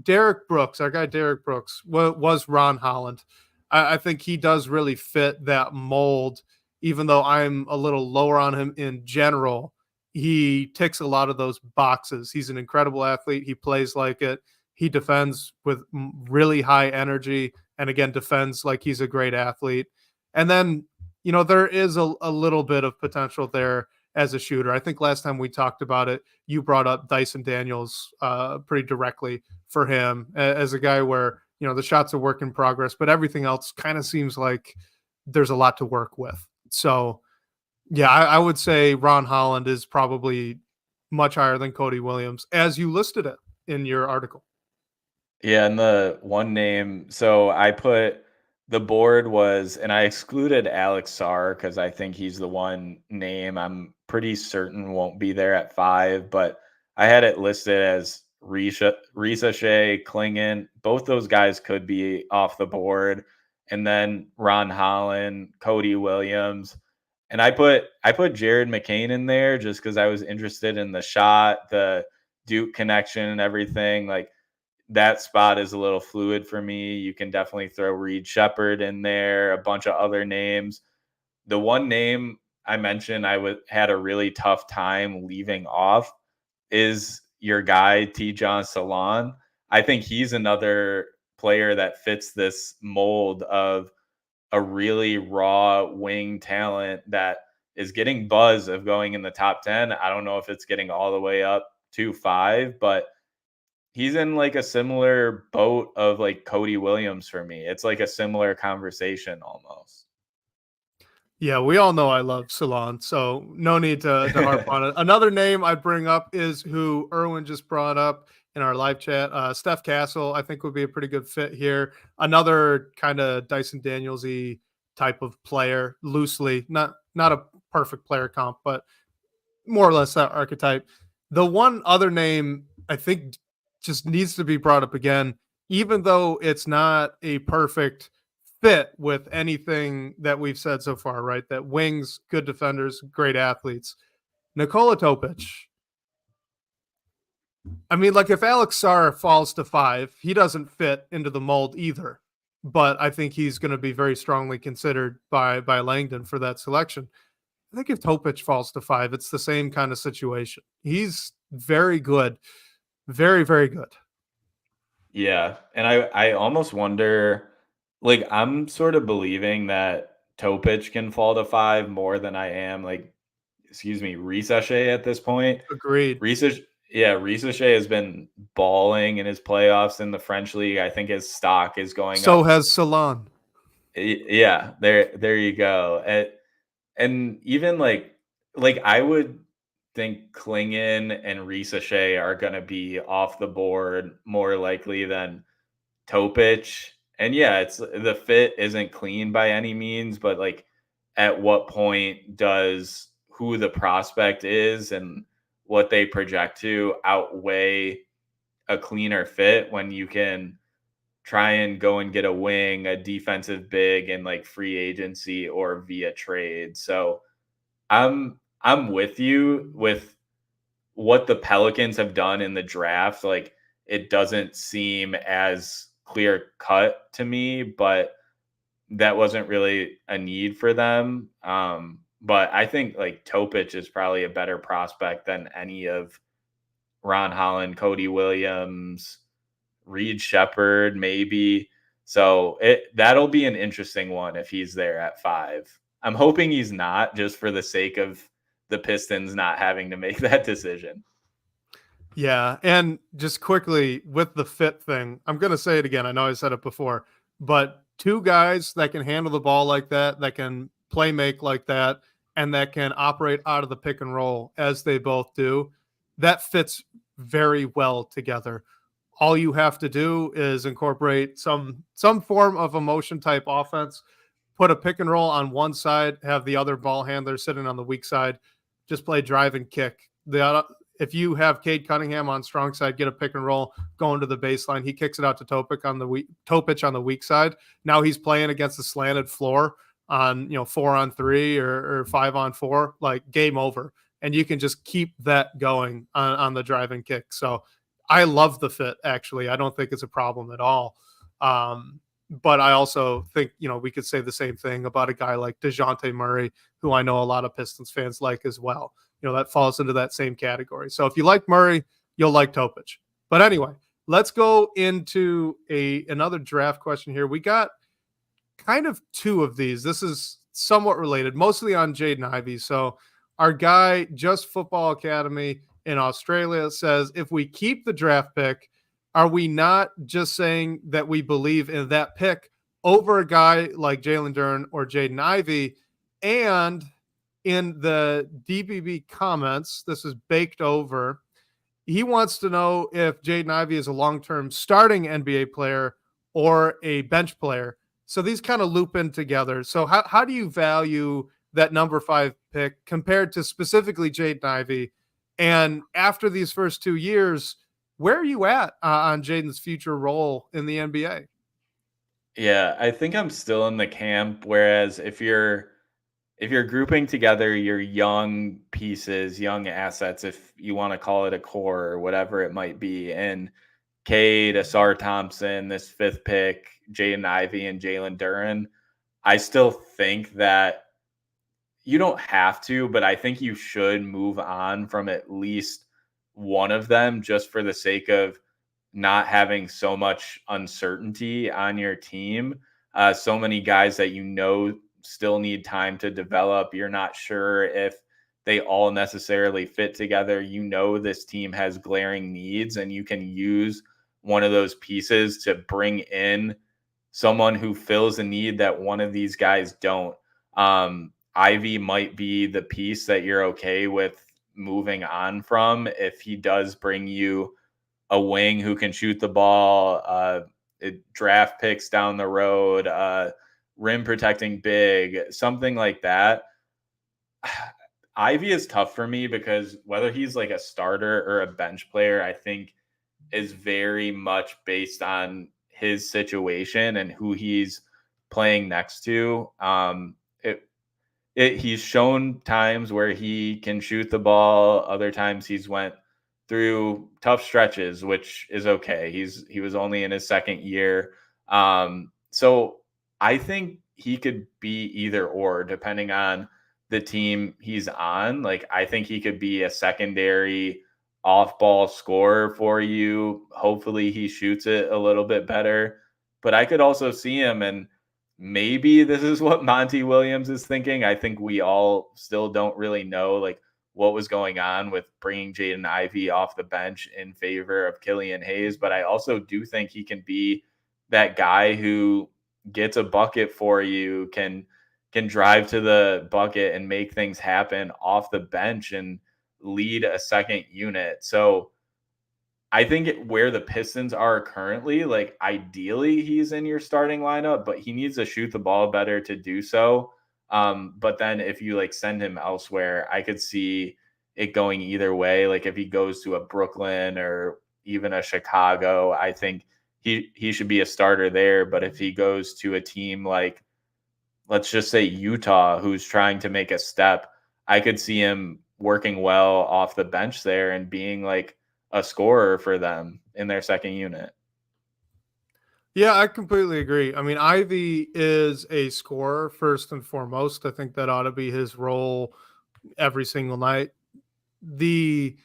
Derek Brooks, our guy Derek Brooks, was Ron Holland. I think he does really fit that mold, even though I'm a little lower on him in general. He ticks a lot of those boxes. He's an incredible athlete. He plays like it. He defends with really high energy and, again, defends like he's a great athlete. And then, there is a little bit of potential there as a shooter. I think last time we talked about it, you brought up Dyson Daniels pretty directly for him as a guy where, the shot's a work in progress, but everything else kind of seems like there's a lot to work with. So, yeah, I would say Ron Holland is probably much higher than Cody Williams, as you listed it in your article. Yeah, and the one name, so I put the board was, and I excluded Alex Sarr because I think he's the one name I'm pretty certain won't be there at 5, but I had it listed as Risachet, Klingon. Both those guys could be off the board. And then Ron Holland, Cody Williams. And I put Jared McCain in there just because I was interested in the shot, the Duke connection and everything. Like that spot is a little fluid for me. You can definitely throw Reed Shepherd in there, a bunch of other names. The one name I mentioned had a really tough time leaving off is your guy, Tidjane Salaün. I think he's another player that fits this mold of a really raw wing talent that is getting buzz of going in the top 10. I don't know if it's getting all the way up to 5, but he's in like a similar boat of like Cody Williams for me. It's like a similar conversation almost. Yeah, we all know I love Salaün, so no need to harp on it. Another name I bring up is who Erwin just brought up in our live chat. Steph Castle, I think, would be a pretty good fit here. Another kind of Dyson Daniels-y type of player, loosely, not a perfect player comp, but more or less that archetype. The one other name I think just needs to be brought up again, even though it's not a perfect fit with anything that we've said so far, right? That wings, good defenders, great athletes. Nikola Topic. I mean, like if Alex Sarr falls to 5, he doesn't fit into the mold either. But I think he's going to be very strongly considered by Langdon for that selection. I think if Topic falls to 5, it's the same kind of situation. He's very good. Very, very good. Yeah. And I almost wonder, like, I'm sort of believing that Topic can fall to 5 more than I am, Risachet at this point. Agreed. Risachet has been balling in his playoffs in the French league. I think his stock is going up. So has Salaün. Yeah, there you go. And even like I would think Klingon and Risachet are going to be off the board more likely than Topic. And yeah, it's the fit isn't clean by any means, but like at what point does who the prospect is and what they project to outweigh a cleaner fit when you can try and go and get a wing, a defensive big in like free agency or via trade. So I'm with you with what the Pelicans have done in the draft. Like, it doesn't seem as clear cut to me, but that wasn't really a need for them. But I think like Topic is probably a better prospect than any of Ron Holland, Cody Williams, Reed Shepherd, maybe. So that'll be an interesting one if he's there at 5. I'm hoping he's not, just for the sake of the Pistons not having to make that decision. Yeah, and just quickly with the fit thing, I'm going to say it again. I know I said it before, but 2 guys that can handle the ball like that can play make like that, and that can operate out of the pick and roll as they both do, that fits very well together. All you have to do is incorporate some form of a motion type offense, put a pick and roll on one side, have the other ball handler sitting on the weak side, just play drive and kick. If you have Cade Cunningham on strong side, get a pick and roll, going to the baseline. He kicks it out to Topic on the weak side. Now he's playing against the slanted floor on 4-on-3 or 5-on-4, like game over. And you can just keep that going on the drive and kick. So I love the fit, actually. I don't think it's a problem at all. But I also think, we could say the same thing about a guy like DeJounte Murray, who I know a lot of Pistons fans like as well. That falls into that same category. So if you like Murray, you'll like Topic. But anyway, let's go into another draft question here. We got kind of 2 of these. This is somewhat related, mostly on Jaden Ivey. So our guy, Just Football Academy in Australia, says, if we keep the draft pick, are we not just saying that we believe in that pick over a guy like Jalen Duren or Jaden Ivey? And in the DBB comments, this is baked over, he wants to know if Jaden Ivey is a long-term starting NBA player or a bench player. So these kind of loop in together. So how do you value that number 5 pick compared to specifically Jaden Ivey? And after these first 2 years, where are you at on Jaden's future role in the NBA? Yeah, I think I'm still in the camp. Whereas if you're grouping together your young pieces, young assets, if you want to call it a core or whatever it might be, and Cade, Asar Thompson, this 5th pick, Jaden Ivey, and Jalen Duren, I still think that you don't have to, but I think you should move on from at least one of them, just for the sake of not having so much uncertainty on your team. So many guys that still need time to develop. You're not sure if they all necessarily fit together. This team has glaring needs, and you can use one of those pieces to bring in someone who fills a need that one of these guys don't. Ivy might be the piece that you're okay with moving on from if he does bring you a wing who can shoot the ball, draft picks down the road, rim protecting big, something like that. Ivy is tough for me because whether he's like a starter or a bench player, I think is very much based on his situation and who he's playing next to. He's shown times where he can shoot the ball. Other times he's went through tough stretches, which is okay. He was only in his 2nd year. So I think he could be either or, depending on the team he's on. Like, I think he could be a secondary off-ball scorer for you. Hopefully he shoots it a little bit better. But I could also see him, and maybe this is what Monty Williams is thinking. I think we all still don't really know, like, what was going on with bringing Jaden Ivey off the bench in favor of Killian Hayes. But I also do think he can be that guy who gets a bucket for you, can drive to the bucket and make things happen off the bench and lead a second unit. So I think where the Pistons are currently, like, ideally he's in your starting lineup, but he needs to shoot the ball better to do so. But then if you like send him elsewhere, I could see it going either way. Like if he goes to a Brooklyn or even a Chicago, I think he should be a starter there. But if he goes to a team like, let's just say Utah, who's trying to make a step, I could see him working well off the bench there and being like a scorer for them in their second unit. Yeah, I completely agree. I mean, Ivey is a scorer first and foremost. I think that ought to be his role every single night. The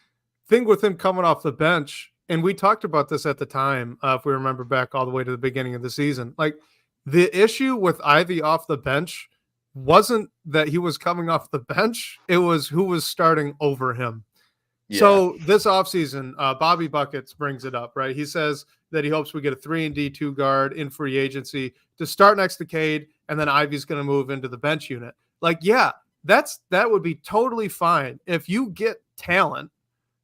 thing with him coming off the bench, and we talked about this at the time, if we remember back all the way to the beginning of the season, like the issue with Ivey off the bench wasn't that he was coming off the bench, it was who was starting over him. Yeah. So this offseason, Bobby Buckets brings it up, right? He says that he hopes we get a 3-and-D2 guard in free agency to start next to Cade, and then Ivey's going to move into the bench unit. Like, yeah, that would be totally fine if you get talent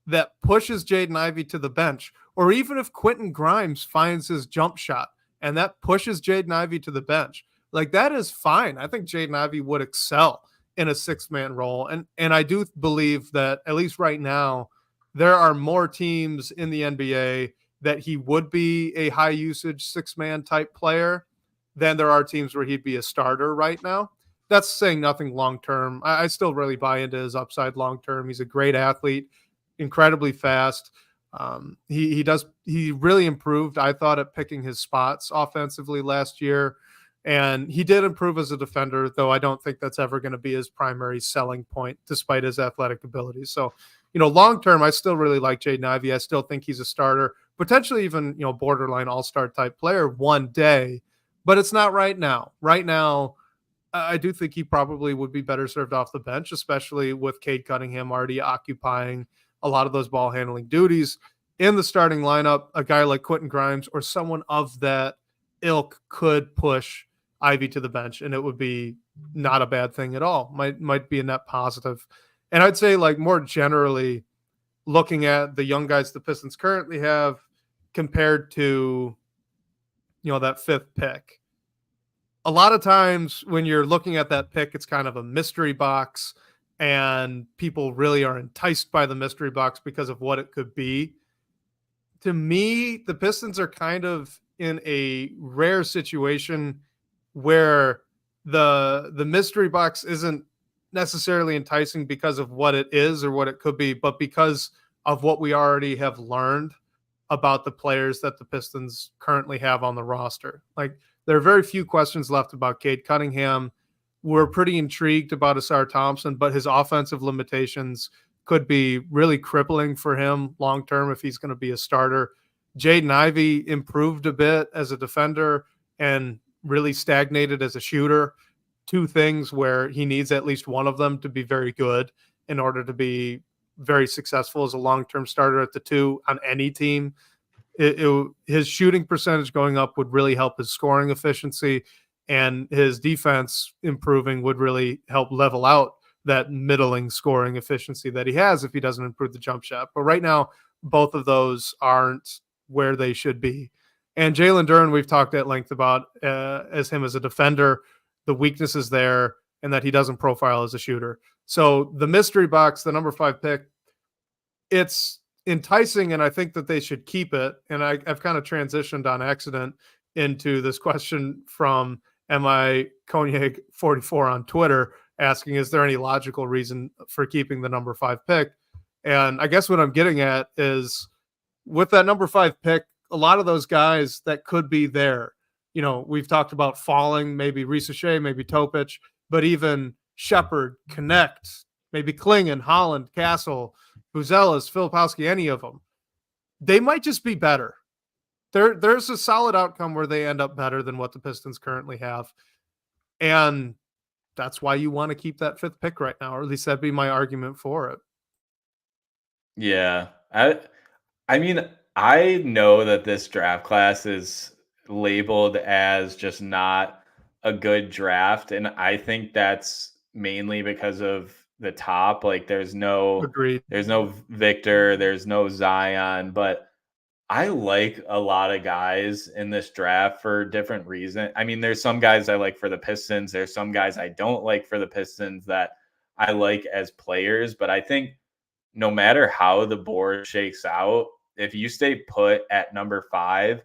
that pushes Jaden Ivey to the bench, or even if Quentin Grimes finds his jump shot and that pushes Jaden Ivey to the bench. Like, that is fine. I think Jaden Ivey would excel in a 6-man role. And I do believe that, at least right now, there are more teams in the NBA that he would be a high usage 6-man type player than there are teams where he'd be a starter right now. That's saying nothing long-term. I still really buy into his upside long-term. He's a great athlete, incredibly fast. He really improved, I thought, at picking his spots offensively last year. And he did improve as a defender, though I don't think that's ever going to be his primary selling point, despite his athletic abilities. So, long-term, I still really like Jaden Ivey. I still think he's a starter, potentially even, borderline all-star type player one day, but it's not right now. Right now, I do think he probably would be better served off the bench, especially with Cade Cunningham already occupying a lot of those ball handling duties. In the starting lineup, a guy like Quentin Grimes or someone of that ilk could push Ivey to the bench, and it would be not a bad thing at all. Might be a net positive. And I'd say, like, more generally, looking at the young guys the Pistons currently have compared to, that 5th pick. A lot of times when you're looking at that pick, it's kind of a mystery box, and people really are enticed by the mystery box because of what it could be. To me, the Pistons are kind of in a rare situation where the mystery box isn't necessarily enticing because of what it is or what it could be, but because of what we already have learned about the players that the Pistons currently have on the roster. Like, there are very few questions left about Cade Cunningham. We're pretty intrigued about Asar Thompson, but his offensive limitations could be really crippling for him long-term if he's going to be a starter. Jaden Ivey improved a bit as a defender and really stagnated as a shooter. Two things where he needs at least one of them to be very good in order to be very successful as a long-term starter at the 2 on any team. His shooting percentage going up would really help his scoring efficiency, and his defense improving would really help level out that middling scoring efficiency that he has if he doesn't improve the jump shot. But right now, both of those aren't where they should be. And Jalen Duren, we've talked at length about as him as a defender, the weaknesses there, and that he doesn't profile as a shooter. So the mystery box, the number 5 pick, it's enticing, and I think that they should keep it. And I've kind of transitioned on accident into this question from MI Cognac 44 on Twitter asking, is there any logical reason for keeping the number 5 pick? And I guess what I'm getting at is, with that number 5 pick, a lot of those guys that could be there, we've talked about falling, maybe Risa Shea, maybe Topic, but even Shepard, Connect, maybe Klingon, Holland, Castle, Buzelas, Filipowski, any of them, they might just be better. There's a solid outcome where they end up better than what the Pistons currently have. And that's why you want to keep that 5th pick right now, or at least that'd be my argument for it. Yeah. I mean, I know that this draft class is labeled as just not a good draft, and I think that's mainly because of the top. Like, there's no Agreed. There's no Victor, there's no Zion, but I like a lot of guys in this draft for different reasons. I mean, there's some guys I like for the Pistons. There's some guys I don't like for the Pistons that I like as players. But I think no matter how the board shakes out, if you stay put at number 5,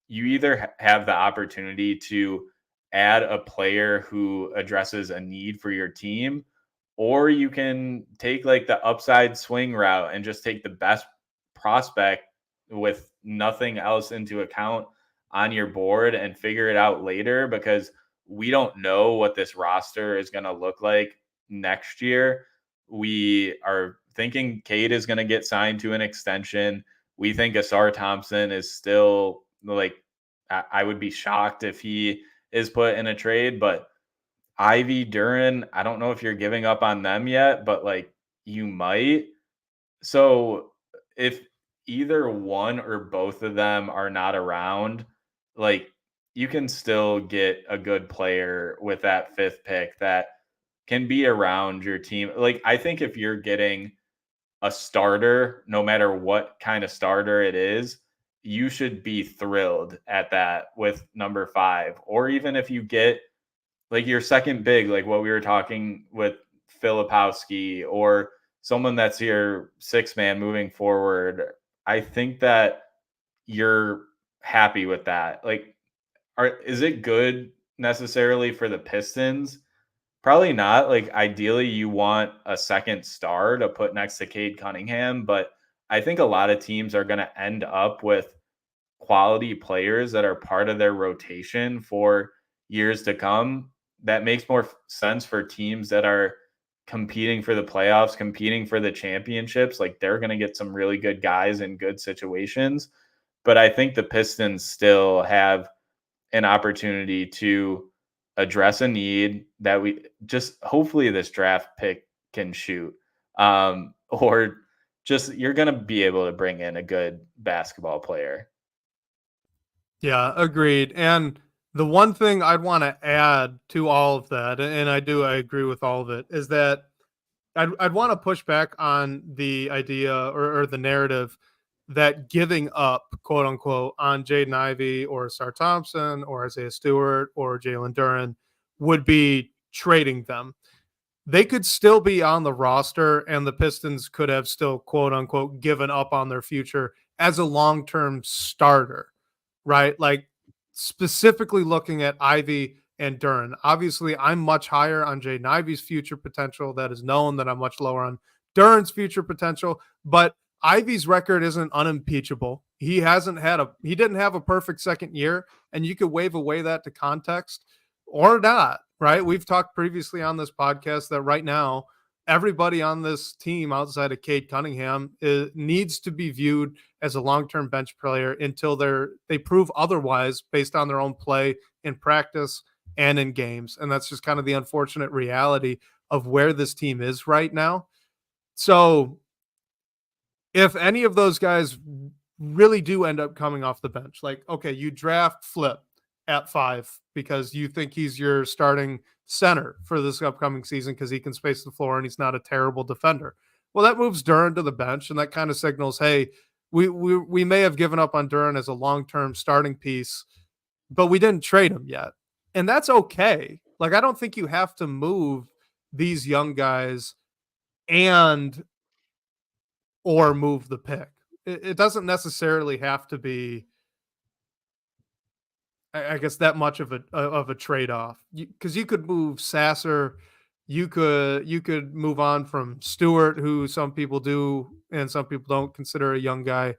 you either have the opportunity to add a player who addresses a need for your team, or you can take like the upside swing route and just take the best prospect with nothing else into account on your board and figure it out later, because we don't know what this roster is going to look like next year. We are thinking Cade is going to get signed to an extension. We think Asar Thompson is still like, I would be shocked if he is put in a trade, but Ivey, Duren, I don't know if you're giving up on them yet, but like you might. So if either one or both of them are not around, like you can still get a good player with that 5th pick that can be around your team. Like I think if you're getting a starter, no matter what kind of starter it is, you should be thrilled at that with number 5. Or even if you get like your second big, like what we were talking with Filipowski, or someone that's your 6th man moving forward, I think that you're happy with that. Like, is it good necessarily for the Pistons? Probably not. Like, ideally, you want a second star to put next to Cade Cunningham, but I think a lot of teams are going to end up with quality players that are part of their rotation for years to come. That makes more sense for teams that are competing for the playoffs, competing for the championships. Like they're going to get some really good guys in good situations. But I think the Pistons still have an opportunity to address a need that we just hopefully this draft pick can shoot. Or just you're going to be able to bring in a good basketball player. Yeah, agreed. And the one thing I'd want to add to all of that, and I agree with all of it, is that I'd want to push back on the idea or the narrative that giving up, quote unquote, on Jaden Ivey or Sar Thompson or Isaiah Stewart or Jalen Duren would be trading them. They could still be on the roster, and the Pistons could have still, quote unquote, given up on their future as a long-term starter, right? Like specifically looking at Ivey and Duren. Obviously, I'm much higher on Jaden Ivey's future potential. That is known. That I'm much lower on Duren's future potential. But Ivey's record isn't unimpeachable. He didn't have a perfect second year, and you could wave away that to context or not, right? We've talked previously on this podcast that right now, everybody on this team outside of Cade Cunningham needs to be viewed as a long-term bench player until they prove otherwise based on their own play in practice and in games. And that's just kind of the unfortunate reality of where this team is right now. So if any of those guys really do end up coming off the bench, like, okay, you draft Flip at 5 because you think he's your starting center for this upcoming season because he can space the floor and he's not a terrible defender. Well, that moves Duren to the bench, and that kind of signals, hey, we may have given up on Duren as a long-term starting piece, but we didn't trade him yet. And that's okay. Like, I don't think you have to move these young guys or move the pick. It doesn't necessarily have to be, I guess, that much of a trade-off, because you could move Sasser, you could move on from Stewart, who some people do and some people don't consider a young guy.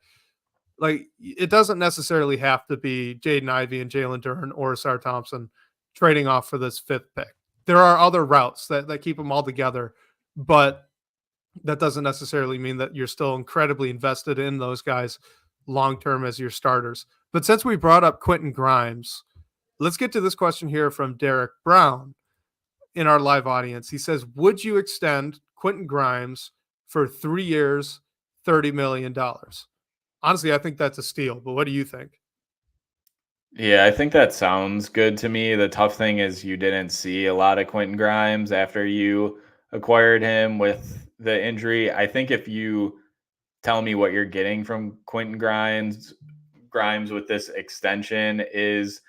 Like, it doesn't necessarily have to be Jaden Ivey and Jalen Duren or Sar Thompson trading off for this 5th pick. There are other routes that keep them all together, but that doesn't necessarily mean that you're still incredibly invested in those guys long-term as your starters. But since we brought up Quentin Grimes, let's get to this question here from Derek Brown in our live audience. He says, would you extend Quentin Grimes for 3 years, $30 million? Honestly, I think that's a steal, but what do you think? Yeah, I think that sounds good to me. The tough thing is you didn't see a lot of Quentin Grimes after you acquired him with the injury. I think if you tell me what you're getting from Quentin Grimes Grimes with this extension is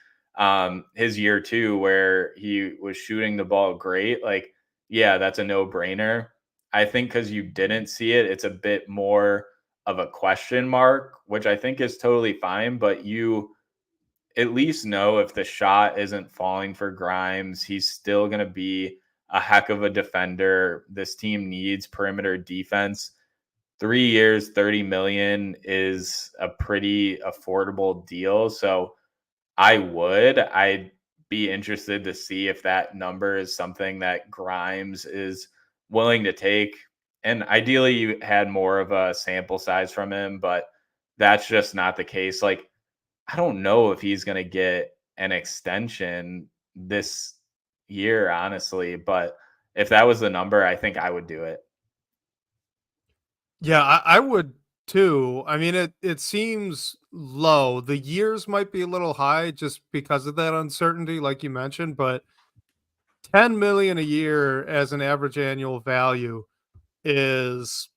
his year 2 where he was shooting the ball great. Like, yeah, that's a no-brainer. I think because you didn't see it, it's a bit more of a question mark, which I think is totally fine, but you at least know if the shot isn't falling for Grimes, he's still going to be a heck of a defender. This team needs perimeter defense. 3 years, 30 million is a pretty affordable deal. So I'd be interested to see if that number is something that Grimes is willing to take. And ideally you had more of a sample size from him, but that's just not the case. Like, I don't know if he's going to get an extension this year, honestly, but if that was the number, I think I would do it. Yeah, I would too. I mean, it seems low. The years might be a little high just because of that uncertainty, like you mentioned, but 10 million a year as an average annual value is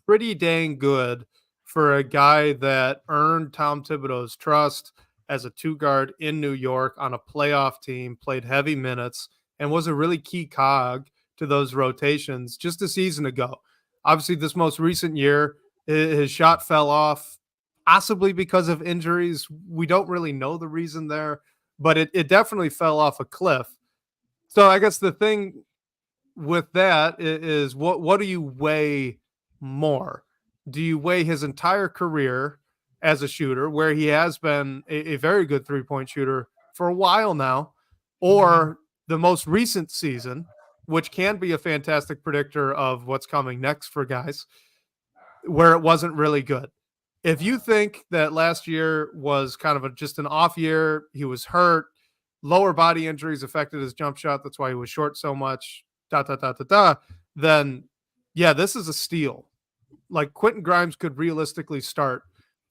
pretty dang good for a guy that earned Tom Thibodeau's trust as a 2 guard in New York on a playoff team, played heavy minutes, and was a really key cog to those rotations just a season ago. Obviously, this most recent year, his shot fell off, possibly because of injuries. We don't really know the reason there, but it definitely fell off a cliff. So I guess the thing with that is what do you weigh more? Do you weigh his entire career as a shooter, where he has been a very good 3-point shooter for a while now, or the most recent season, which can be a fantastic predictor of what's coming next for guys, where it wasn't really good? If you think that last year was kind of just an off year, he was hurt, lower body injuries affected his jump shot, that's why he was short so much, then yeah, this is a steal. Like, Quentin Grimes could realistically start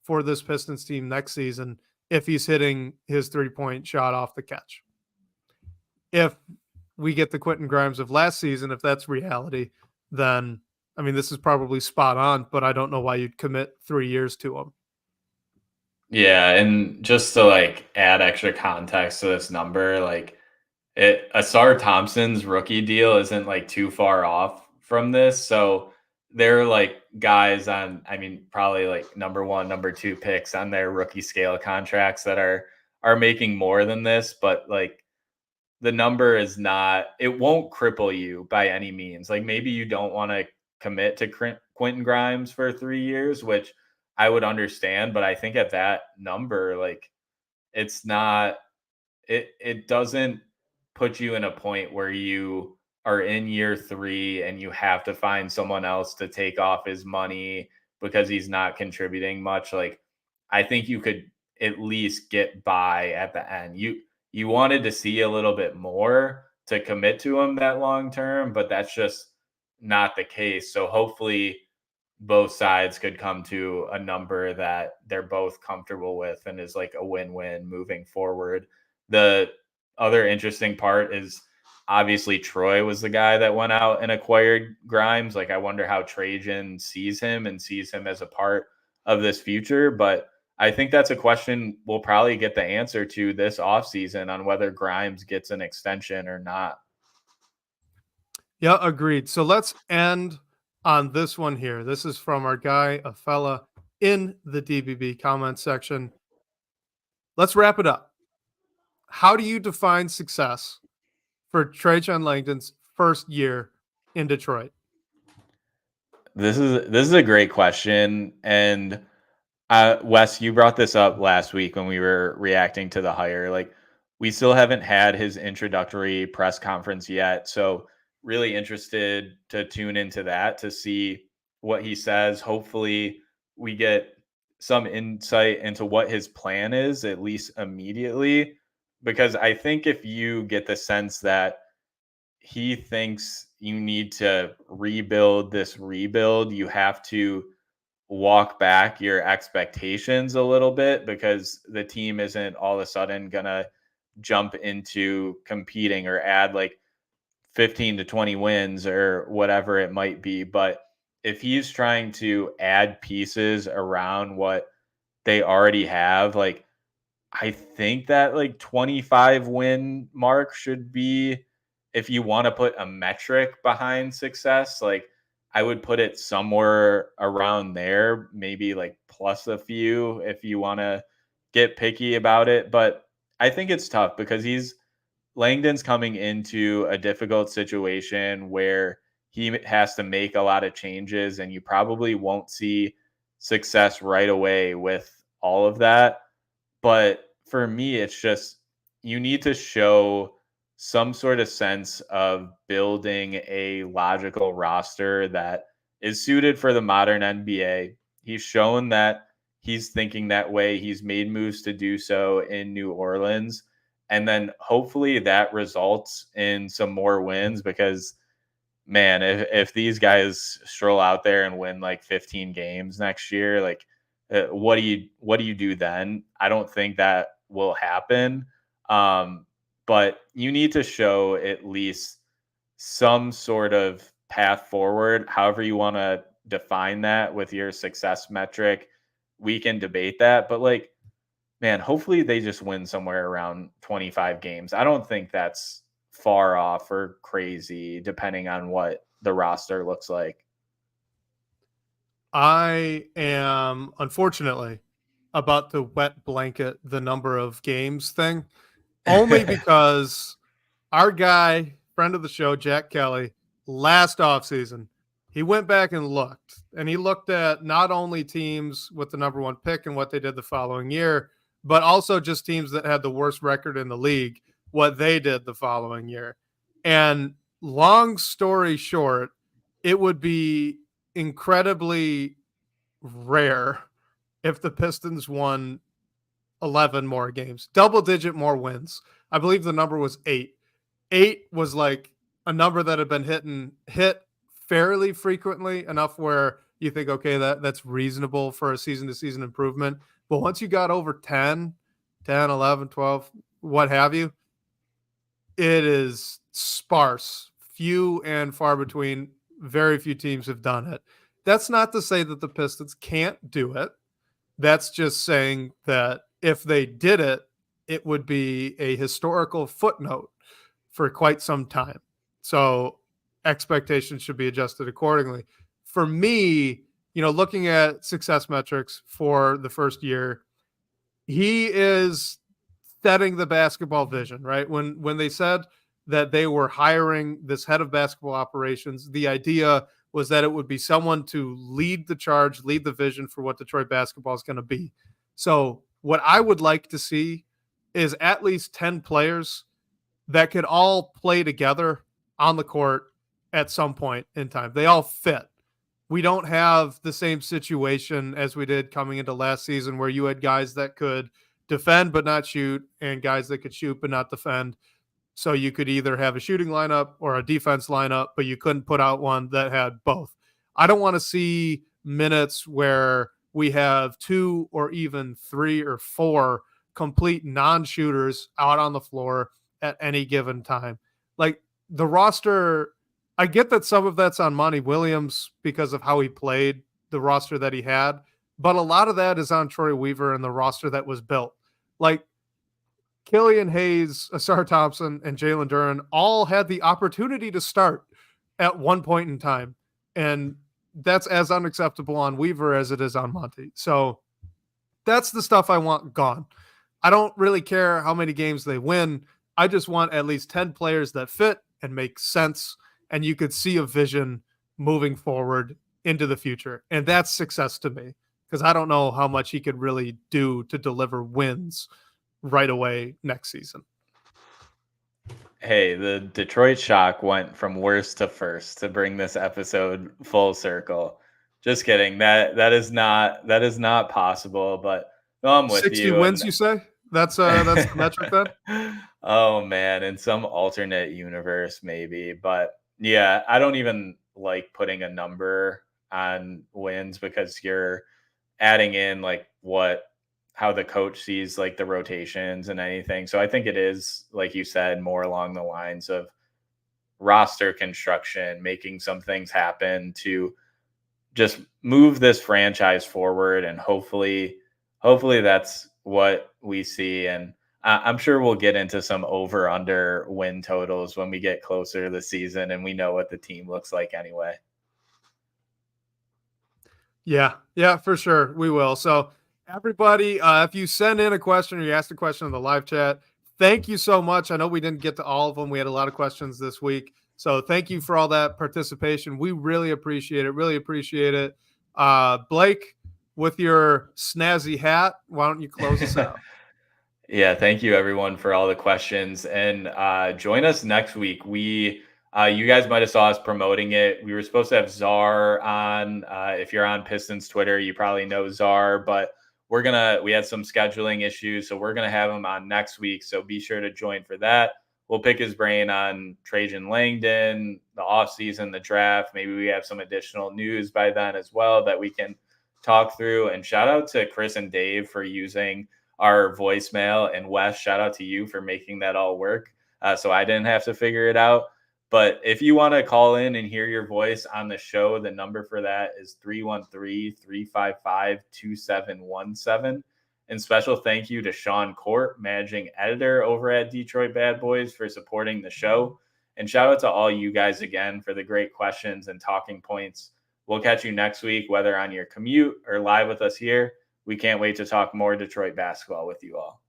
for this Pistons team next season if he's hitting his 3-point shot off the catch. If we get the Quentin Grimes of last season, if that's reality, then I mean, this is probably spot on, but I don't know why you'd commit 3 years to him. Yeah, and just to like add extra context to this number, like Asar Thompson's rookie deal isn't like too far off from this. So they're like guys on, I mean, probably like number 1, number 2 picks on their rookie scale contracts that are making more than this, but like the number is not, it won't cripple you by any means. Like, maybe you don't want to commit to Quentin Grimes for 3 years, which I would understand, but I think at that number, like, it's not, it doesn't put you in a point where you are in year 3 and you have to find someone else to take off his money because he's not contributing much. Like, I think you could at least get by at the end. You wanted to see a little bit more to commit to him that long term, but that's just not the case. So hopefully both sides could come to a number that they're both comfortable with and is like a win-win moving forward. The other interesting part is obviously Troy was the guy that went out and acquired Grimes. Like, I wonder how Trajan sees him and sees him as a part of this future. But I think that's a question we'll probably get the answer to this offseason on whether Grimes gets an extension or not. Yeah, agreed. So let's end on this one here. This is from our guy, a fella in the DBB comment section. Let's wrap it up. How do you define success for Trajan Langdon's first year in Detroit? This is a great question. And Wes, you brought this up last week when we were reacting to the hire. Like, we still haven't had his introductory press conference yet. So really interested to tune into that to see what he says. Hopefully we get some insight into what his plan is, at least immediately, because I think if you get the sense that he thinks you need to rebuild this rebuild, you have to walk back your expectations a little bit, because the team isn't all of a sudden gonna jump into competing or add like 15 to 20 wins or whatever it might be. But if he's trying to add pieces around what they already have, like, I think that like 25 win mark should be, if you want to put a metric behind success, like I would put it somewhere around there, maybe like plus a few if you want to get picky about it. But I think it's tough because Langdon's coming into a difficult situation where he has to make a lot of changes, and you probably won't see success right away with all of that. But for me, it's just you need to show some sort of sense of building a logical roster that is suited for the modern NBA. He's shown that he's thinking that way. He's made moves to do so in New Orleans. And then hopefully that results in some more wins because, man, if these guys stroll out there and win like 15 games next year, like what do you do then? I don't think that will happen. But you need to show at least some sort of path forward, however you want to define that with your success metric. We can debate that, but like, man, hopefully they just win somewhere around 25 games. I don't think that's far off or crazy, depending on what the roster looks like. I am, unfortunately, about to wet blanket the number of games thing, only because our guy, friend of the show, Jack Kelly, last offseason, he went back and he looked at not only teams with the number one pick and what they did the following year, but also just teams that had the worst record in the league, what they did the following year. And long story short, it would be incredibly rare if the Pistons won 11 more games, double-digit more wins. I believe the number was 8. 8 was like a number that had been hit fairly frequently, enough where you think, okay, that's reasonable for a season-to-season improvement. But once you got over 10, 11, 12, what have you, it is sparse, few and far between. Very few teams have done it. That's not to say that the Pistons can't do it. That's just saying that if they did it, it would be a historical footnote for quite some time. So expectations should be adjusted accordingly. For me, looking at success metrics for the first year, he is setting the basketball vision, right? When they said that they were hiring this head of basketball operations, the idea was that it would be someone to lead the charge, lead the vision for what Detroit basketball is going to be. So what I would like to see is at least 10 players that could all play together on the court at some point in time. They all fit. We don't have the same situation as we did coming into last season where you had guys that could defend but not shoot and guys that could shoot but not defend. So you could either have a shooting lineup or a defense lineup, but you couldn't put out one that had both. I don't want to see minutes where we have 2 or even 3 or 4 complete non-shooters out on the floor at any given time. Like the roster, I get that some of that's on Monty Williams because of how he played, the roster that he had, but a lot of that is on Troy Weaver and the roster that was built. Like Killian Hayes, Asar Thompson, and Jalen Duren all had the opportunity to start at one point in time. And that's as unacceptable on Weaver as it is on Monty. So that's the stuff I want gone. I don't really care how many games they win. I just want at least 10 players that fit and make sense. And you could see a vision moving forward into the future. And that's success to me because I don't know how much he could really do to deliver wins right away next season. Hey, the Detroit Shock went from worst to first to bring this episode full circle. Just kidding. That is not possible, but no, I'm with 60 you. 60 wins, you say? That's the metric then? Oh man, in some alternate universe maybe, but yeah, I don't even like putting a number on wins because you're adding in like how the coach sees like the rotations and anything. So I think it is, like you said, more along the lines of roster construction, making some things happen to just move this franchise forward and hopefully hopefully that's what we see. And I'm sure we'll get into some over/under win totals when we get closer to the season and we know what the team looks like anyway. Yeah, for sure. We will. So everybody, if you send in a question or you asked a question in the live chat, thank you so much. I know we didn't get to all of them. We had a lot of questions this week. So thank you for all that participation. We really appreciate it. Really appreciate it. Blake, with your snazzy hat, why don't you close us out? Yeah, thank you everyone for all the questions, and join us next week. You guys might have saw us promoting it. We were supposed to have Czar on. If you're on Pistons Twitter, you probably know Czar, but we had some scheduling issues, so we're gonna have him on next week. So be sure to join for that. We'll pick his brain on Trajan Langdon, the offseason, the draft. Maybe we have some additional news by then as well that we can talk through. And shout out to Chris and Dave for using our voicemail, and Wes, shout out to you for making that all work. So I didn't have to figure it out. But if you want to call in and hear your voice on the show, the number for that is 313-355-2717. And special thank you to Sean Court, managing editor over at Detroit Bad Boys, for supporting the show. And shout out to all you guys again for the great questions and talking points. We'll catch you next week, whether on your commute or live with us here. We can't wait to talk more Detroit basketball with you all.